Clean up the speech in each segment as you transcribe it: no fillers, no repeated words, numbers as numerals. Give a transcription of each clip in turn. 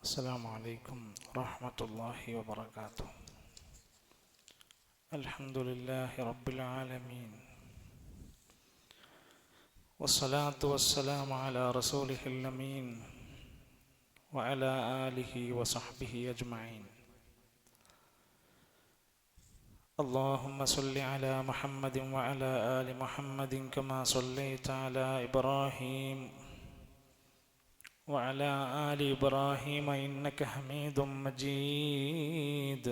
السلام عليكم ورحمة الله وبركاته. الحمد لله رب العالمين، والصلاة والسلام على رسوله الأمين وعلى آله وصحبه أجمعين. اللهم صل على محمد وعلى آل محمد كما صليت على إبراهيم وعلى آل إبراهيم إنك حميد مجيد.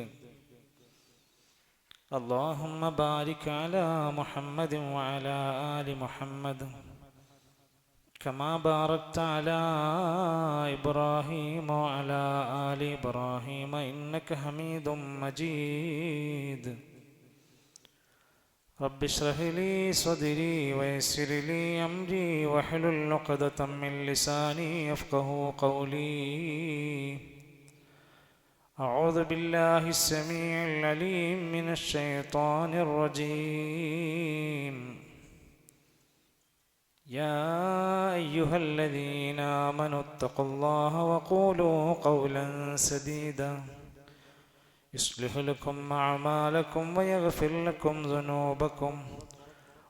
اللهم بارك على محمد وعلى آل محمد كما باركت على إبراهيم وعلى آل إبراهيم إنك حميد مجيد. رب اشرح لي صدري ويسر لي أمري واحلل عقدة من لساني يفقهوا قولي. أعوذ بالله السميع العليم من الشيطان الرجيم. يا أيها الذين آمنوا اتقوا الله وقولوا قولا سديدا يصلح لكم أعمالكم ويغفر لكم ذنوبكم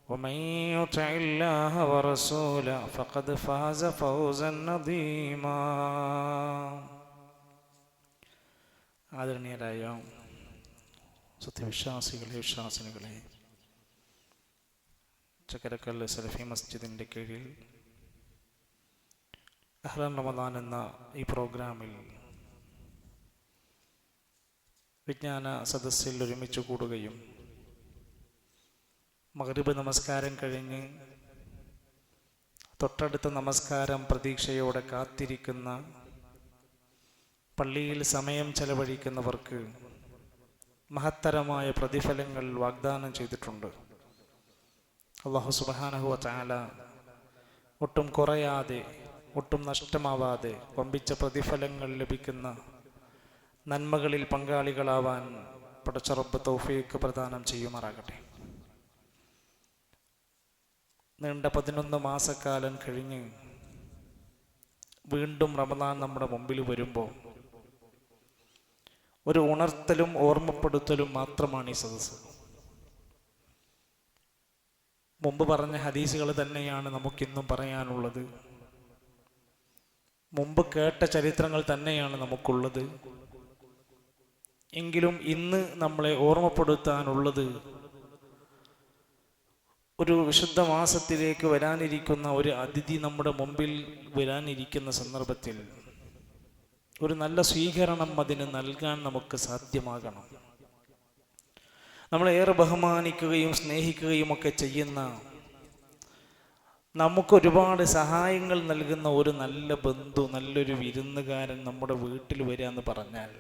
ومن يطع الله ورسوله فقد فاز فوزا عظيما. ആദരണീയരായ സത്യവിശ്വാസികളെ, വിശ്വാസിനികളെ, ചക്കരക്കല്ല് സലഫി മസ്ജിദിൻ്റെ കീഴിൽ അഹ്റൻ റമദാൻ എന്ന ഈ പ്രോഗ്രാമിൽ വിജ്ഞാന സദസ്സിൽ ഒരുമിച്ച് കൂടുകയും മഗ്രിബ് നമസ്കാരം കഴിഞ്ഞ് തൊട്ടടുത്ത നമസ്കാരം പ്രതീക്ഷയോടെ കാത്തിരിക്കുന്ന, പള്ളിയിൽ സമയം ചെലവഴിക്കുന്നവർക്ക് മഹത്തരമായ പ്രതിഫലങ്ങൾ വാഗ്ദാനം ചെയ്തിട്ടുണ്ട്. അല്ലാഹു സുബ്ഹാനഹു വ തആല ഒട്ടും കുറയാതെ, ഒട്ടും നഷ്ടമാവാതെ വമ്പിച്ച പ്രതിഫലങ്ങൾ ലഭിക്കുന്ന നന്മകളിൽ പങ്കാളികളാവാൻ പടച്ച റബ്ബ് തൗഫീഖ് പ്രദാനം ചെയ്യുമാറാകട്ടെ. നീണ്ട 11 മാസക്കാലം കഴിഞ്ഞ് വീണ്ടും റമദാൻ നമ്മുടെ മുമ്പിൽ വരുമ്പോൾ ഒരു ഉണർത്തലും ഓർമ്മപ്പെടുത്തലും മാത്രമാണ് ഈ സദസ്സ്. മുമ്പ് പറഞ്ഞ ഹദീസുകൾ തന്നെയാണ് നമുക്കിന്നും പറയാനുള്ളത്. മുമ്പ് കേട്ട ചരിത്രങ്ങൾ തന്നെയാണ് നമുക്കുള്ളത്. എങ്കിലും ഇന്ന് നമ്മളെ ഓർമ്മപ്പെടുത്താനുള്ളത് ഒരു വിശുദ്ധ മാസത്തിലേക്ക് വരാനിരിക്കുന്ന ഒരു അതിഥി നമ്മുടെ മുമ്പിൽ വരാനിരിക്കുന്ന സന്ദർഭത്തിൽ ഒരു നല്ല സ്വീകരണം അതിന് നൽകാൻ നമുക്ക് സാധ്യമാകണം. നമ്മളേറെ ബഹുമാനിക്കുകയും സ്നേഹിക്കുകയും ഒക്കെ ചെയ്യുന്ന, നമുക്കൊരുപാട് സഹായങ്ങൾ നൽകുന്ന ഒരു നല്ല ബന്ധു, നല്ലൊരു വിരുന്നുകാരൻ നമ്മുടെ വീട്ടിൽ വരിക എന്ന് പറഞ്ഞാൽ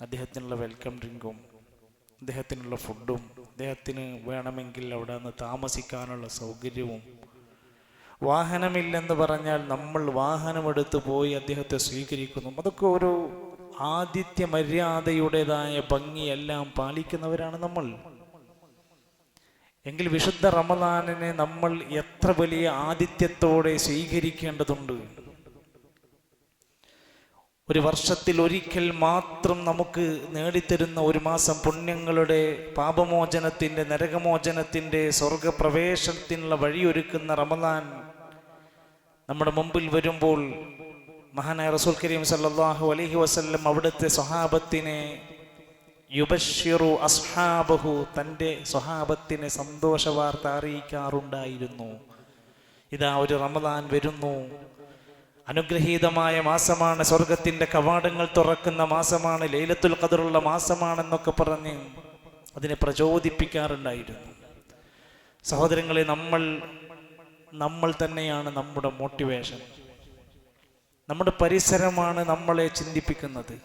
അദ്ദേഹത്തിനുള്ള വെൽക്കം ഡ്രിങ്കും, അദ്ദേഹത്തിനുള്ള ഫുഡും, അദ്ദേഹത്തിന് വേണമെങ്കിൽ അവിടെ നിന്ന് താമസിക്കാനുള്ള സൗകര്യവും, വാഹനമില്ലെന്ന് പറഞ്ഞാൽ നമ്മൾ വാഹനമെടുത്ത് പോയി അദ്ദേഹത്തെ സ്വീകരിക്കുന്നു. അതൊക്കെ ഒരു ആതിഥ്യ മര്യാദയുടേതായ ഭംഗിയെല്ലാം പാലിക്കുന്നവരാണ് നമ്മൾ. എങ്കിൽ വിശുദ്ധ റമദാനിനെ നമ്മൾ എത്ര വലിയ ആതിഥ്യത്തോടെ സ്വീകരിക്കേണ്ടതുണ്ട്. ഒരു വർഷത്തിൽ ഒരിക്കൽ മാത്രം നമുക്ക് നേടിത്തരുന്ന ഒരു മാസം, പുണ്യങ്ങളുടെ പാപമോചനത്തിൻ്റെ, നരകമോചനത്തിൻ്റെ, സ്വർഗപ്രവേശനത്തിനുള്ള വഴിയൊരുക്കുന്ന റമദാൻ നമ്മുടെ മുമ്പിൽ വരുമ്പോൾ മഹാനായ റസൂൽ കരീം സല്ലല്ലാഹു അലൈഹി വസല്ലം അവിടുത്തെ സ്വഹാബത്തിനെ യുബശ്ശിറു അസ്ഹാബഹു, തൻ്റെ സ്വഹാബത്തിനെ സന്തോഷ വാർത്ത അറിയിക്കാറുണ്ടായിരുന്നു. ഇതാ ഒരു റമദാൻ വരുന്നു, അനുഗ്രഹീതമായ മാസമാണ്, സ്വർഗത്തിൻ്റെ കവാടങ്ങൾ തുറക്കുന്ന മാസമാണ്, ലൈലത്തുൽ ഖദറുള്ള മാസമാണെന്നൊക്കെ പറഞ്ഞ് അതിനെ പ്രചോദിപ്പിക്കാറുണ്ടായിരുന്നു. സഹോദരങ്ങളെ, നമ്മൾ തന്നെയാണ് നമ്മുടെ മോട്ടിവേഷൻ. നമ്മുടെ പരിസരമാണ് നമ്മളെ ചിന്തിപ്പിക്കുന്നത്.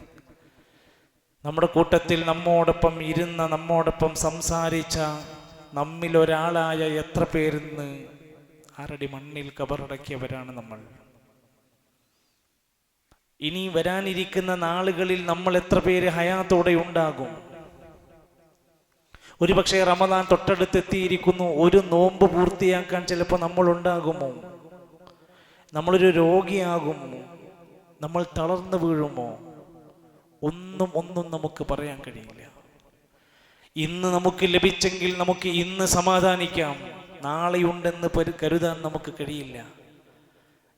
നമ്മുടെ കൂട്ടത്തിൽ നമ്മോടൊപ്പം ഇരുന്ന, നമ്മോടൊപ്പം സംസാരിച്ച, നമ്മിൽ ഒരാളായ എത്ര പേരിന്ന് ആറടി മണ്ണിൽ കബറടക്കിയവരാണ് നമ്മൾ. ഇനി വരാനിരിക്കുന്ന നാളുകളിൽ നമ്മൾ എത്ര പേര് ഹയാത്തോടെ ഉണ്ടാകും? ഒരുപക്ഷെ റമദാൻ തൊട്ടടുത്തെത്തിയിരിക്കുന്നു. ഒരു നോമ്പ് പൂർത്തിയാക്കാൻ ചിലപ്പോൾ നമ്മൾ ഉണ്ടാകുമോ? നമ്മളൊരു രോഗിയാകുമോ? നമ്മൾ തളർന്നു വീഴുമോ? ഒന്നും നമുക്ക് പറയാൻ കഴിയില്ല. ഇന്ന് നമുക്ക് ലഭിച്ചെങ്കിൽ നമുക്ക് ഇന്ന് സമാധാനിക്കാം. നാളെയുണ്ടെന്ന് കരുതാൻ നമുക്ക് കഴിയില്ല.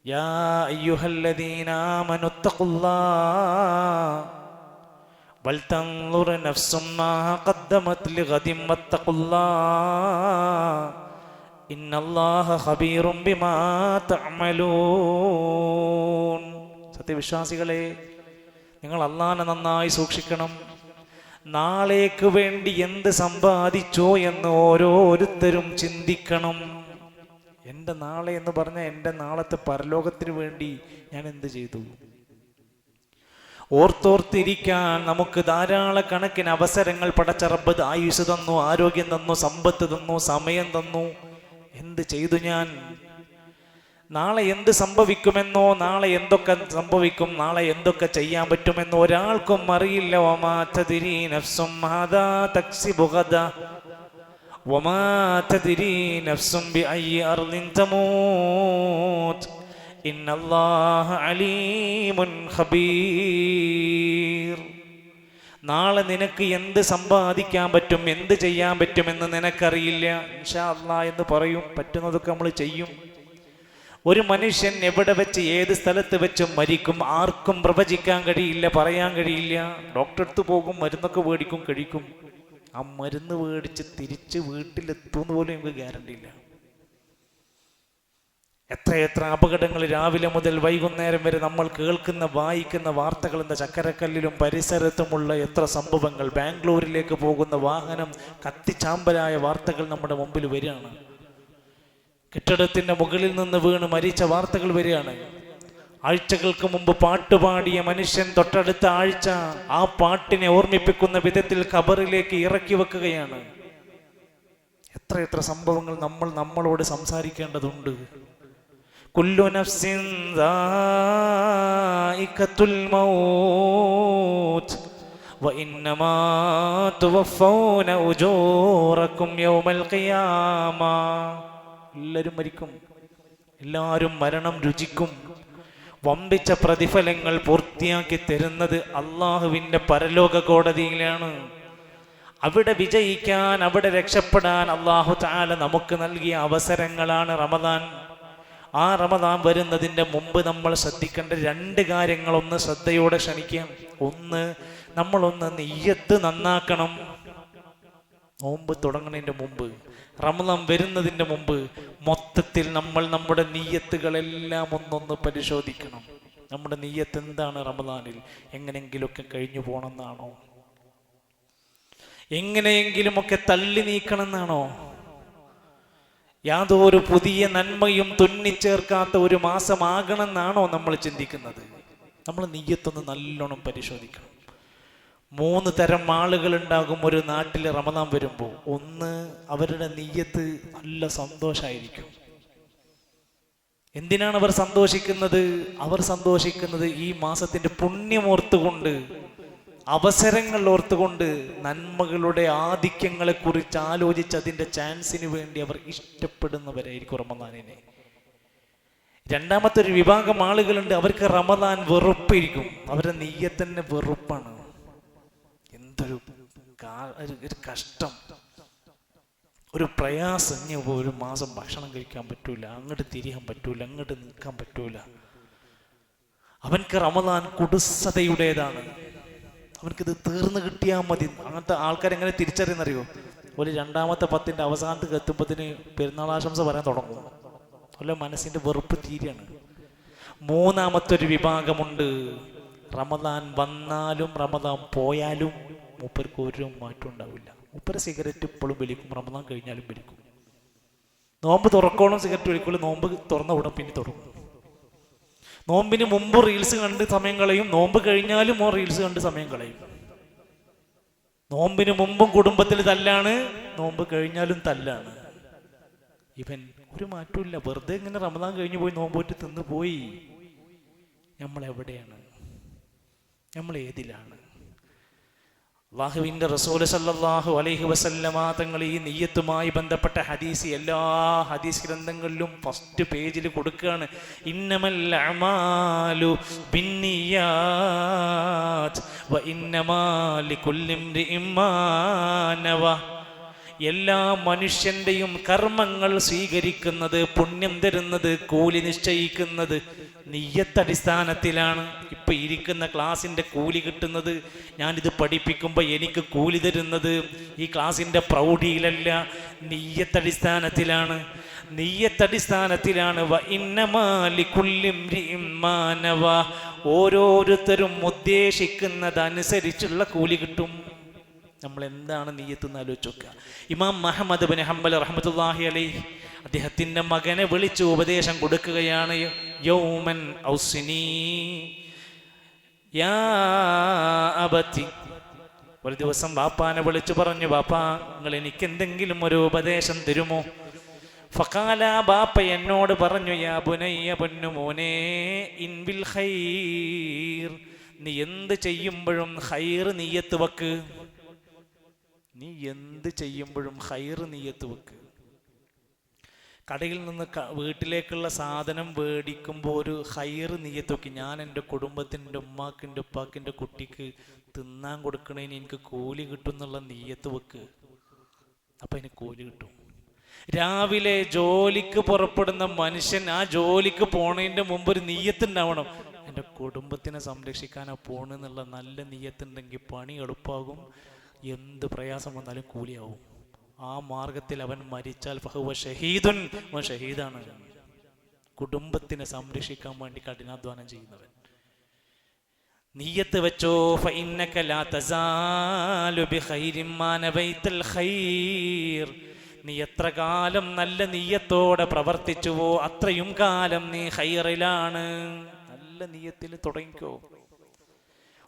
യാ അയ്യുഹല്ലദീന ആമനു തഖുല്ലാഹ് വൽ തൻദുർ നഫ്സും മാ ഖദ്ദമത് ലിഗദിൻ വത്തഖുല്ലാഹ് ഇന്നല്ലാഹ ഖബീറും ബിമാ തഅമലൂൻ. സത്യവിശ്വാസികളെ, നിങ്ങൾ അല്ലാഹനെ നന്നായി സൂക്ഷിക്കണം. നാളേക്ക് വേണ്ടി എന്ത് സമ്പാദിച്ചോ എന്ന് ഓരോരുത്തരും ചിന്തിക്കണം. എൻ്റെ നാളെ എന്ന് പറഞ്ഞാൽ എൻ്റെ നാളത്തെ പരലോകത്തിന് വേണ്ടി ഞാൻ എന്ത് ചെയ്തു? ഓർത്തോർത്തിരിക്കാൻ നമുക്ക് ധാരാളക്കണക്കിന് അവസരങ്ങൾ പടച്ച റബ്ബ് ആയുസ് തന്നു, ആരോഗ്യം തന്നു, സമ്പത്ത് തന്നു, സമയം തന്നു. എന്ത് ചെയ്തു ഞാൻ? നാളെ എന്ത് സംഭവിക്കുമെന്നോ, നാളെ എന്തൊക്കെ സംഭവിക്കും, നാളെ എന്തൊക്കെ ചെയ്യാൻ പറ്റുമെന്നോ ഒരാൾക്കും അറിയില്ല. വമാ തദ്രീ നഫ്സും മാദാ തക്സിബു ഗദാ വമാ തദ്രീ നഫ്സും ബിഅയ്യി അർളിൻ തമൂത് ഇന്നല്ലാഹ അലീമുൻ ഖബീർ. നാളെ നിനക്ക് എന്ത് സമ്പാദിക്കാൻ പറ്റും, എന്ത് ചെയ്യാൻ പറ്റുമെന്ന് നിനക്കറിയില്ല. ഇൻഷാ അല്ലാഹ് എന്ന് പറയും, പറ്റുന്നതൊക്കെ നമ്മൾ ചെയ്യും. ഒരു മനുഷ്യൻ എവിടെ വെച്ച് ഏത് സ്ഥലത്ത് വെച്ചും മരിക്കും. ആർക്കും പ്രവചിക്കാൻ കഴിയില്ല, പറയാൻ കഴിയില്ല. ഡോക്ടറെ അടുത്ത് പോകും, മരുന്നൊക്കെ മേടിക്കും, കഴിക്കും. ആ മരുന്ന് മേടിച്ച് തിരിച്ച് വീട്ടിലെത്തുമെന്ന് പോലും നമുക്ക് ഗ്യാരണ്ടി ഇല്ല. എത്ര അപകടങ്ങൾ രാവിലെ മുതൽ വൈകുന്നേരം വരെ നമ്മൾ കേൾക്കുന്ന വായിക്കുന്ന വാർത്തകൾ. എന്താ ചക്കരക്കല്ലിലും പരിസരത്തുമുള്ള എത്ര സംഭവങ്ങൾ. ബാംഗ്ലൂരിലേക്ക് പോകുന്ന വാഹനം കത്തിച്ചാമ്പലായ വാർത്തകൾ നമ്മുടെ മുമ്പിൽ വരികയാണ്. കെട്ടിടത്തിന്റെ മുകളിൽ നിന്ന് വീണ് മരിച്ച വാർത്തകൾ വരികയാണ്. ആഴ്ചകൾക്ക് മുമ്പ് പാട്ടുപാടിയ മനുഷ്യൻ തൊട്ടടുത്ത ആഴ്ച ആ പാട്ടിനെ ഓർമ്മിപ്പിക്കുന്ന വിധത്തിൽ ഖബറിലേക്ക് ഇറക്കി വെക്കുകയാണ്. എത്ര സംഭവങ്ങൾ നമ്മളോട് സംസാരിക്കേണ്ടതുണ്ട്. കുല്ലു നഫ്സിൻ ദാഇഖത്തുൽ മൗത്ത് വഇന്നമാ തുവഫൗന ഉജൂറക്കും യൗമൽ ഖിയാമ. എല്ലാവരും മരിക്കും, എല്ലാവരും മരണം രുചിക്കും. വമ്പിച്ച പ്രതിഫലങ്ങൾ പൂർത്തിയാക്കി തരുന്നത് അള്ളാഹുവിൻ്റെ പരലോക കോടതിയിലാണ്. അവിടെ വിജയിക്കാൻ, അവിടെ രക്ഷപ്പെടാൻ അള്ളാഹു തആല നമുക്ക് നൽകിയ അവസരങ്ങളാണ് റമദാൻ. ആ റമദാൻ വരുന്നതിൻ്റെ മുമ്പ് നമ്മൾ ശ്രദ്ധിക്കേണ്ട രണ്ട് കാര്യങ്ങളൊന്ന് ശ്രദ്ധയോടെ ക്ഷണിക്കാം. ഒന്ന്, നമ്മളൊന്ന് നിയ്യത്ത് നന്നാക്കണം. നോമ്പ് തുടങ്ങുന്നതിൻ്റെ മുമ്പ്, റമദാൻ വരുന്നതിൻ്റെ മുമ്പ് മൊത്തത്തിൽ നമ്മൾ നമ്മുടെ നിയ്യത്തുകളെല്ലാം ഒന്നൊന്ന് പരിശോധിക്കണം. നമ്മുടെ നിയ്യത്ത് എന്താണ്? റമദാനിൽ എങ്ങനെയെങ്കിലുമൊക്കെ കഴിഞ്ഞു പോകണമെന്നാണോ? എങ്ങനെയെങ്കിലുമൊക്കെ തള്ളി നീക്കണമെന്നാണോ? യാതൊരു പുതിയ നന്മയും തുന്നിച്ചേർക്കാത്ത ഒരു മാസമാകണമെന്നാണോ നമ്മൾ ചിന്തിക്കുന്നത്? നമ്മൾ നിയ്യത്തൊന്ന് നല്ലോണം പരിശോധിക്കണം. 3 തരം ആളുകൾ ഉണ്ടാകും ഒരു നാട്ടിൽ റമദാൻ വരുമ്പോൾ. ഒന്ന്, അവരുടെ നിയ്യത്ത് നല്ല സന്തോഷമായിരിക്കും. എന്തിനാണ് അവർ സന്തോഷിക്കുന്നത്? അവർ സന്തോഷിക്കുന്നത് ഈ മാസത്തിന്റെ പുണ്യമോർത്തുകൊണ്ട്, അവസരങ്ങൾ ഓർത്തുകൊണ്ട്, നന്മകളുടെ ആധിക്യങ്ങളെ കുറിച്ച് ആലോചിച്ച് അതിൻ്റെ ചാൻസിന് വേണ്ടി അവർ ഇഷ്ടപ്പെടുന്നവരായിരിക്കും റമദാനിനെ. രണ്ടാമത്തെ ഒരു വിഭാഗം ആളുകളുണ്ട്, അവർക്ക് റമദാൻ വെറുപ്പായിരിക്കും. അവരുടെ നിയ്യത്തന്നെ വെറുപ്പാണ്. എന്തൊരു ഒരു കഷ്ടം, ഒരു പ്രയാസം. ഇനി ഒരു മാസം ഭക്ഷണം കഴിക്കാൻ പറ്റൂല, അങ്ങോട്ട് തിരിയാൻ പറ്റൂല, അങ്ങോട്ട് നിൽക്കാൻ പറ്റൂല. അവൻക്ക് റമദാൻ കുടുസതയുടേതാണ്. അവൻക്കിത് തീർന്നു കിട്ടിയാൽ മതി. അങ്ങനത്തെ ആൾക്കാരെങ്ങനെ തിരിച്ചറിയുന്നറിയോ? ഒരു രണ്ടാമത്തെ 10ന്റെ അവസാനത്തേക്ക് എത്തുമ്പത്തിന് പെരുന്നാളാശംസ പറയാൻ തുടങ്ങും. അല്ല, മനസ്സിന്റെ വെറുപ്പ് തീരെയാണ്. മൂന്നാമത്തെ ഒരു വിഭാഗമുണ്ട്, റമദാൻ വന്നാലും റമദാൻ പോയാലും മൂപ്പർക്ക് ഒരു മാറ്റം ഉണ്ടാവില്ല. മൂപ്പര് സിഗരറ്റ് ഇപ്പോഴും വലിക്കും, റമദാൻ കഴിഞ്ഞാലും വലിക്കും. നോമ്പ് തുറക്കോളം സിഗരറ്റ് വലിക്കുള്ളൂ, നോമ്പ് തുറന്ന ഉടൻ പിന്നെ തുടങ്ങും. നോമ്പിന് മുമ്പ് റീൽസ് കണ്ട് സമയം കളയും, നോമ്പ് കഴിഞ്ഞാലും റീൽസ് കണ്ട് സമയം കളയും. നോമ്പിന് മുമ്പും കുടുംബത്തിൽ തല്ലാണ്, നോമ്പ് കഴിഞ്ഞാലും തല്ലാണ്. ഇവൻ ഒരു മാറ്റമില്ല, വെറുതെ ഇങ്ങനെ റമദാൻ കഴിഞ്ഞു പോയി നോമ്പോറ്റ് തിന്നു പോയി. നമ്മൾ എവിടെയാണ്? നമ്മൾ ഏതിലാണ്? അല്ലാഹുവിൻ്റെ റസൂൽ സല്ലല്ലാഹു അലൈഹി വസല്ലമ തങ്ങൾ ഈ നിയ്യത്തുമായി ബന്ധപ്പെട്ട ഹദീസ് എല്ലാ ഹദീസ് ഗ്രന്ഥങ്ങളിലും ഫസ്റ്റ് പേജിൽ കൊടുക്കുകയാണ്. ഇന്നമൽ അഅമാലു ബിന്നിയാത്ത് വ ഇന്നമാ ലികുല്ലി ഇംറിഇം മാ നവ. എല്ലാ മനുഷ്യന്റെയും കർമ്മങ്ങൾ സ്വീകരിക്കുന്നത്, പുണ്യം തരുന്നത്, കൂലി നിശ്ചയിക്കുന്നത് നിയ്യത്തടിസ്ഥാനത്തിലാണ്. ഇപ്പൊ ഇരിക്കുന്ന ക്ലാസിന്റെ കൂലി കിട്ടുന്നത്, ഞാനിത് പഠിപ്പിക്കുമ്പോൾ എനിക്ക് കൂലി തരുന്നത് ഈ ക്ലാസിന്റെ പ്രൗഢിയിലല്ല, നിയ്യത്തടിസ്ഥാനത്തിലാണ്. നിയ്യത്തടിസ്ഥാനത്തിലാണ്. വ ഇന്നമാ ലികുല്ലി ഇംറിഇം മാ നവ. ഓരോരുത്തരും ഉദ്ദേശിക്കുന്നതനുസരിച്ചുള്ള കൂലി കിട്ടും. നമ്മൾ എന്താണ് നിയ്യത്ത് എന്ന് ആലോചിച്ച് നോക്കുക. ഇമാം മുഹമ്മദ് ബിൻ ഹംബൽ റഹ്മത്തുള്ളാഹി അലൈഹി അദ്ദേഹത്തിന്റെ മകനെ വിളിച്ച് ഉപദേശം കൊടുക്കുകയാണ്. യൗമൻ ഔസിനി യാ അബതി. ഒരു ദിവസം ബാപ്പാനെ വിളിച്ചു പറഞ്ഞു, ബാപ്പാ നിങ്ങൾ എനിക്ക് എന്തെങ്കിലും ഒരു ഉപദേശം തരുമോ? ഫഖാല, ബാപ്പ എന്നോട് പറഞ്ഞു, യാ ബുനയ്യ, പൊന്നുമോനെ, ഇൻ ബിൽ ഖൈർ, നീ എന്ത് ചെയ്യുമ്പോഴും ഖൈർ നിയ്യത്ത് വെക്ക്. നീ എന്ത് ചെയ്യുമ്പോഴും ഖൈർ നിയ്യത്ത് വെക്ക്. കടയിൽ നിന്ന് വീട്ടിലേക്കുള്ള സാധനം മേടിക്കുമ്പോൾ ഒരു ഖൈർ നിയ്യത്ത് വെക്ക്. ഞാൻ എൻ്റെ കുടുംബത്തിൻ്റെ ഉമ്മാക്കിൻ്റെ ഉപ്പാക്കിൻ്റെ കുട്ടിക്ക് തിന്നാൻ കൊടുക്കണേന് എനിക്ക് കൂലി കിട്ടും എന്നുള്ള നിയ്യത്ത് വെക്ക്. അപ്പം എനിക്ക് കൂലി കിട്ടും. രാവിലെ ജോലിക്ക് പുറപ്പെടുന്ന മനുഷ്യൻ ആ ജോലിക്ക് പോണതിൻ്റെ മുമ്പ് ഒരു നിയ്യത്ത് ഉണ്ടാവണം. എൻ്റെ കുടുംബത്തിനെ സംരക്ഷിക്കാനാ പോണെന്നുള്ള നല്ല നിയ്യത്തുണ്ടെങ്കിൽ പണി എളുപ്പമാകും, എന്ത് പ്രയാസം വന്നാലും കൂലിയാവും. ആ മാർഗത്തിൽ അവൻ മരിച്ചാൽ ഫഹുവ ഷഹീദുൻ, അവൻ ഷഹീദാണ്. കുടുംബത്തിനെ സംരക്ഷിക്കാൻ വേണ്ടി കഠിനാധ്വാനം ചെയ്യുന്നവൻ. നിയ്യത്ത് വെച്ചോ. ഫഇന്നക ലാ തസാലു ബിഖൈരിൻ മാ നബൈതൽ ഖൈർ. നീ എത്ര കാലം നല്ല നിയ്യത്തോടെ പ്രവർത്തിച്ചുവോ അത്രയും കാലം നീ ഖൈറിലാണ്. നല്ല നിയ്യത്തിൽ തുടങ്ങിക്കോ.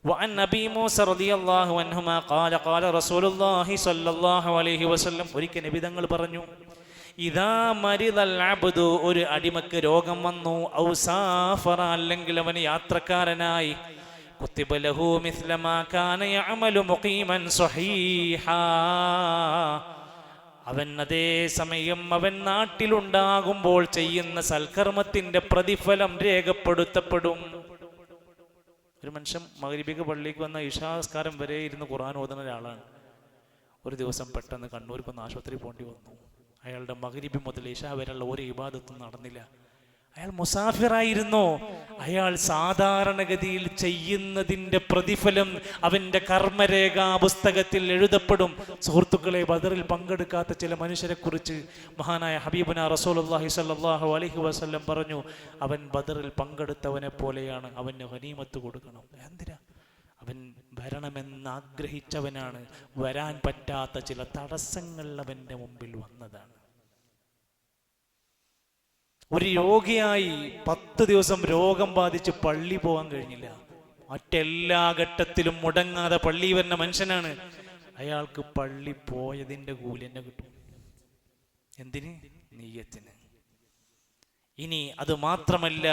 وعن أبي موسى رضي الله عنهما قال قال رسول الله صلى الله عليه وسلم. ഒരിക്കൽ നബി തങ്ങൾ പറഞ്ഞു, ഇദാ മരിദൽ അബ്ദു, ഒരു അടിമക്ക് രോഗം വന്നു, ഔ സാഫറ, അല്ലെങ്കിൽ അവൻ യാത്രക്കാരനായി, കുത്തിബ ലഹു മിസ്ല മാ കാന യഅമലു മുഖീമൻ സ്വഹീഹാ. അവൻ അതേ സമയം അവൻ നാട്ടിലുണ്ടാകുമ്പോൾ ചെയ്യുന്ന സൽക്കർമ്മത്തിന്റെ പ്രതിഫലം രേഖപ്പെടുത്തപ്പെടും. ഒരു മനുഷ്യൻ മഗ്‌രിബിക്ക് പള്ളിക്ക് വന്ന ഇശാസ്കാരം വരെ ഇരുന്ന് ഖുർആൻ ഓതുന്ന ഒരാളാണ്. ഒരു ദിവസം പെട്ടെന്ന് കണ്ണൂർക്കൊന്ന് ആശുപത്രി പോകേണ്ടി വന്നു. അയാളുടെ മഗ്‌രിബി മുതൽ ഇശാ വരെയുള്ള ഒരു ഇബാദത്തും നടന്നില്ല. അയാൾ മുസാഫിറായിരുന്നു. അയാൾ സാധാരണഗതിയിൽ ചെയ്യുന്നതിന്റെ പ്രതിഫലം അവന്റെ കർമ്മരേഖാ പുസ്തകത്തിൽ എഴുതപ്പെടും. സുഹൃത്തുക്കളെ, ബദറിൽ പങ്കെടുക്കാത്ത ചില മനുഷ്യരെ കുറിച്ച് മഹാനായ ഹബീബുന റസൂലുള്ളാഹി സ്വല്ലല്ലാഹു അലൈഹി വസല്ലം പറഞ്ഞു, അവൻ ബദറിൽ പങ്കെടുത്തവനെ പോലെയാണ്, അവന് ഗനീമത്ത് കൊടുക്കണം. എന്തിനാ? അവൻ വരണമെന്ന് ആഗ്രഹിച്ചവനാണ്. വരാൻ പറ്റാത്ത ചില തടസ്സങ്ങൾ അവന്റെ മുമ്പിൽ വന്നതാണ്. ഒരു രോഗിയായി 10 ദിവസം രോഗം ബാധിച്ച് പള്ളി പോകാൻ കഴിഞ്ഞില്ല. മറ്റെല്ലാ ഘട്ടത്തിലും മുടങ്ങാതെ പള്ളി വരുന്ന മനുഷ്യനാണ്. അയാൾക്ക് പള്ളി പോയതിന്റെ കൂലി തന്നെ കിട്ടും. എന്തിന്? നിയ്യത്തിന്. ഇനി അത് മാത്രമല്ല,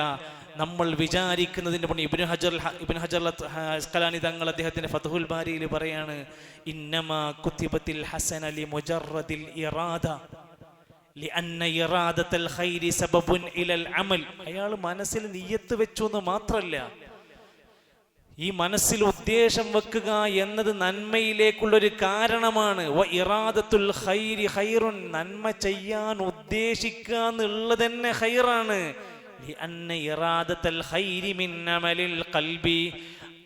നമ്മൾ വിചാരിക്കുന്നതിന്റെ പണി ഇബ്നു ഹജർ അസ്ഖലാനി തങ്ങൾ അദ്ദേഹത്തിന്റെ ഫത്ഹുൽ ബാരിയിൽ പറയാണ്, ഇന്നമാ കുതിബത്തിൽ ഹസന ലി മുജറദിൽ ഇറാദ ലിഅന്ന ഇറാദത്തൽ ഖൈരി സബബുൻ ഇലൽ അമൽ. അയാൾ മനസ്സിൽ നിയ്യത്ത് വെച്ചു എന്ന് മാത്രമല്ല, ഈ മനസ്സിൽ ഉദ്ദേശം വെക്കുക എന്നത് നന്മയിലേക്കുള്ളൊരു കാരണമാണ്. വ ഇറാദത്തുൽ ഖൈരി ഖൈറുൻ, നന്മ ചെയ്യാൻ ഉദ്ദേശിക്കുക എന്നുള്ളത് തന്നെ ഖൈറാണ്. ലിഅന്ന ഇറാദത്തൽ ഖൈരി മിൻ അമലിൽ ഖൽബി,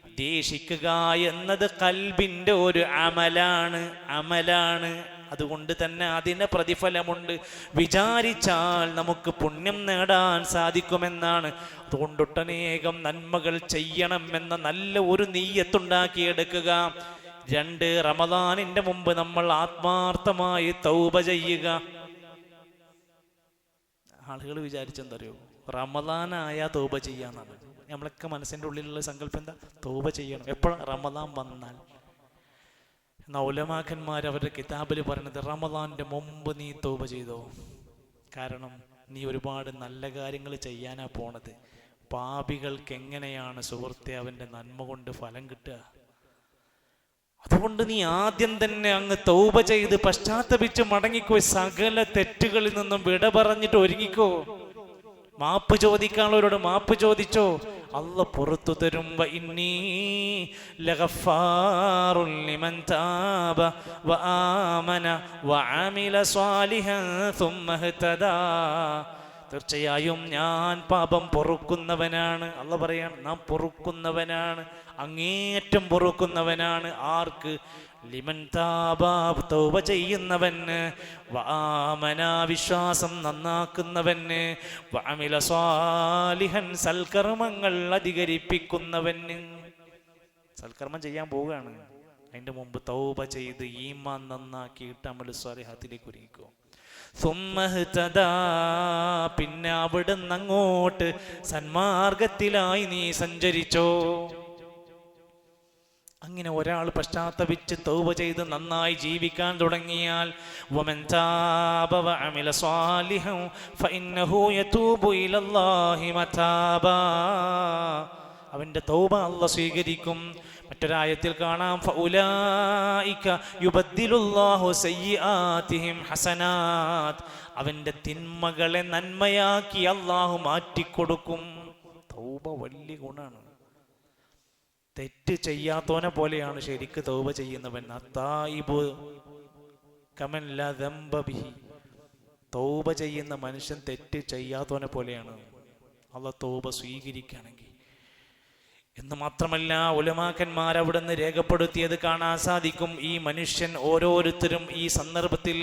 ഉദ്ദേശിക്കുക എന്നത് ഖൽബിന്റെ ഒരു അമലാണ്. അതുകൊണ്ട് തന്നെ അതിന് പ്രതിഫലമുണ്ട്. വിചാരിച്ചാൽ നമുക്ക് പുണ്യം നേടാൻ സാധിക്കുമെന്നാണ്. അതുകൊണ്ടൊട്ടനേകം നന്മകൾ ചെയ്യണമെന്ന നല്ല ഒരു നിയ്യത്തുണ്ടാക്കിയെടുക്കുക. 2, റമദാനിന്റെ മുമ്പ് നമ്മൾ ആത്മാർത്ഥമായി തൗബ ചെയ്യുക. ആളുകൾ വിചാരിച്ചെന്തറിയോ, റമദാനായ തൗബ ചെയ്യാന്നാണ്. നമ്മളൊക്കെ മനസ്സിൻ്റെ ഉള്ളിലുള്ള സങ്കല്പം എന്താ? തൗബ ചെയ്യണം എപ്പോഴും റമദാൻ വന്നാൽ. ഉലമാക്കന്മാർ അവരുടെ കിതാബിൽ പറയുന്നത്, റമദാന്റെ മുമ്പ് നീ തൗബ ചെയ്തോ. കാരണം നീ ഒരുപാട് നല്ല കാര്യങ്ങൾ ചെയ്യാനാ പോണത്. പാപികൾക്ക് എങ്ങനെയാണ് സുഹൃത്തെ അവന്റെ നന്മ കൊണ്ട് ഫലം കിട്ടുക? അതുകൊണ്ട് നീ ആദ്യം തന്നെ അങ്ങ് തൗബ ചെയ്ത് പശ്ചാത്തപിച്ച് മടങ്ങിക്കോ. സകല തെറ്റുകളിൽ നിന്നും വിട പറഞ്ഞിട്ട് ഒരുങ്ങിക്കോ. മാപ്പ് ചോദിക്കാനുള്ളവരോട് മാപ്പ് ചോദിച്ചോ, അല്ല പുറത്തു തരും. വഇന്നീ ലഗഫാറുൻ ലിമൻ താബ വആമന വഅമില സ്വാലിഹൻ സുമ്മ ഇഹ്തദാ. തീർച്ചയായും ഞാൻ പാപം പൊറുക്കുന്നവനാണ്. അല്ല പറയാണ്, നാം പൊറുക്കുന്നവനാണ്, അങ്ങേയറ്റം പൊറുക്കുന്നവനാണ്. ആർക്ക്? ലിമൻ താബ, തൗബ ചെയ്യുന്നവന്, വആമന, വിശ്വാസം നന്നാക്കുന്നവന്, വഅമില സ്വാലിഹൻ, സൽക്കർമ്മങ്ങൾ അധികരിപ്പിക്കുന്നവന്. സൽക്കർമ്മം ചെയ്യാൻ പോവുകയാണ്, അതിന്റെ മുമ്പ് തൗബ ചെയ്ത് ഈമാൻ നന്നാക്കിയിട്ട് അമലു സ്വാലിഹാത്തിലേക്ക് ഒരുങ്ങിക്കോ. സുമ്മഹ്തദാ, പിന്നെ അവിടുന്ന് അങ്ങോട്ട് സന്മാർഗത്തിലായി നീ സഞ്ചരിച്ചോ. അങ്ങനെ ഒരാൾ പശ്ചാത്തപിച്ച് തൗബ ചെയ്ത് നന്നായി ജീവിക്കാൻ തുടങ്ങിയാൽ, വമൻ താബ വഅമില സ്വാലിഹൻ ഫഇന്നഹു യതൂബു ഇലല്ലാഹി മതാബാ, അവന്റെ തൗബ അല്ലാഹു സ്വീകരിക്കും. മറ്റൊരായത്തിൽ കാണാം, ഫഉലൈക യുബദ്ദിലുല്ലാഹു സയ്യിആതിഹിം ഹസനാത്, അവന്റെ തിന്മകളെ നന്മയാക്കി അല്ലാഹു മാറ്റിക്കൊടുക്കും. തൗബ വലിയ ഗുണാണ്. തെറ്റ് ചെയ്യാത്തവനെ പോലെയാണ് ശരിക്ക് തൗബ ചെയ്യുന്നവൻ. അത്തായിബ് കമൻ ലാ ദംബ ബിഹി, തൗബ ചെയ്യുന്ന മനുഷ്യൻ തെറ്റ് ചെയ്യാത്തവനെ പോലെയാണ് അല്ലാഹു തൗബ സ്വീകരിക്കുകയാണെങ്കിൽ. എന്ന് മാത്രമല്ല, ഉലമാക്കന്മാർ അവിടെ നിന്ന് രേഖപ്പെടുത്തിയത് കാണാൻ സാധിക്കും. ഈ മനുഷ്യൻ ഓരോരുത്തരും ഈ സന്ദർഭത്തിൽ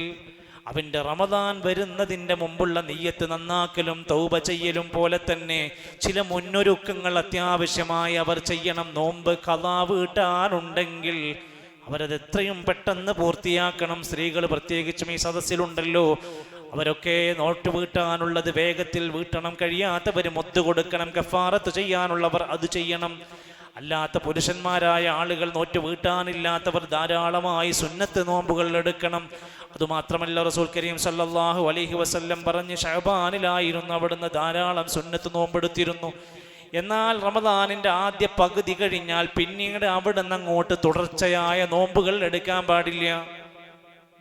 അവന്റെ റമദാൻ വരുന്നതിന്റെ മുമ്പുള്ള നിയ്യത്ത് നന്നാക്കലും തൗബ ചെയ്യലും പോലെ തന്നെ ചില മുന്നൊരുക്കങ്ങൾ അത്യാവശ്യമായി അവർ ചെയ്യണം. നോമ്പ് ഖളാ വീട്ടാനുണ്ടെങ്കിൽ അവരത് എത്രയും പെട്ടെന്ന് പൂർത്തിയാക്കണം. സ്ത്രീകൾ പ്രത്യേകിച്ചും ഈ സദസ്സിലുണ്ടല്ലോ, അവരൊക്കെ നോട്ട് വീട്ടാനുള്ളത് വേഗത്തിൽ വീട്ടണം. കഴിയാത്തവർ മൊത്ത് കൊടുക്കണം. കഫാറത്ത് ചെയ്യാനുള്ളവർ അത് ചെയ്യണം. അല്ലാത്ത പുരുഷന്മാരായ ആളുകൾ, നോറ്റ് വീട്ടാനില്ലാത്തവർ ധാരാളമായി സുന്നത്ത് നോമ്പുകൾ എടുക്കണം. അതുമാത്രമല്ല, റസൂൽ കരീം സല്ലല്ലാഹു അലൈഹി വസല്ലം പറഞ്ഞ് ശഅബാനിലായിരുന്നു അവിടുന്ന് ധാരാളം സുന്നത്ത് നോമ്പെടുത്തിരുന്നു. എന്നാൽ റമദാനിന്റെ ആദ്യ പകുതി കഴിഞ്ഞാൽ പിന്നീട് അവിടുന്ന് അങ്ങോട്ട് തുടർച്ചയായ നോമ്പുകൾ എടുക്കാൻ പാടില്ല.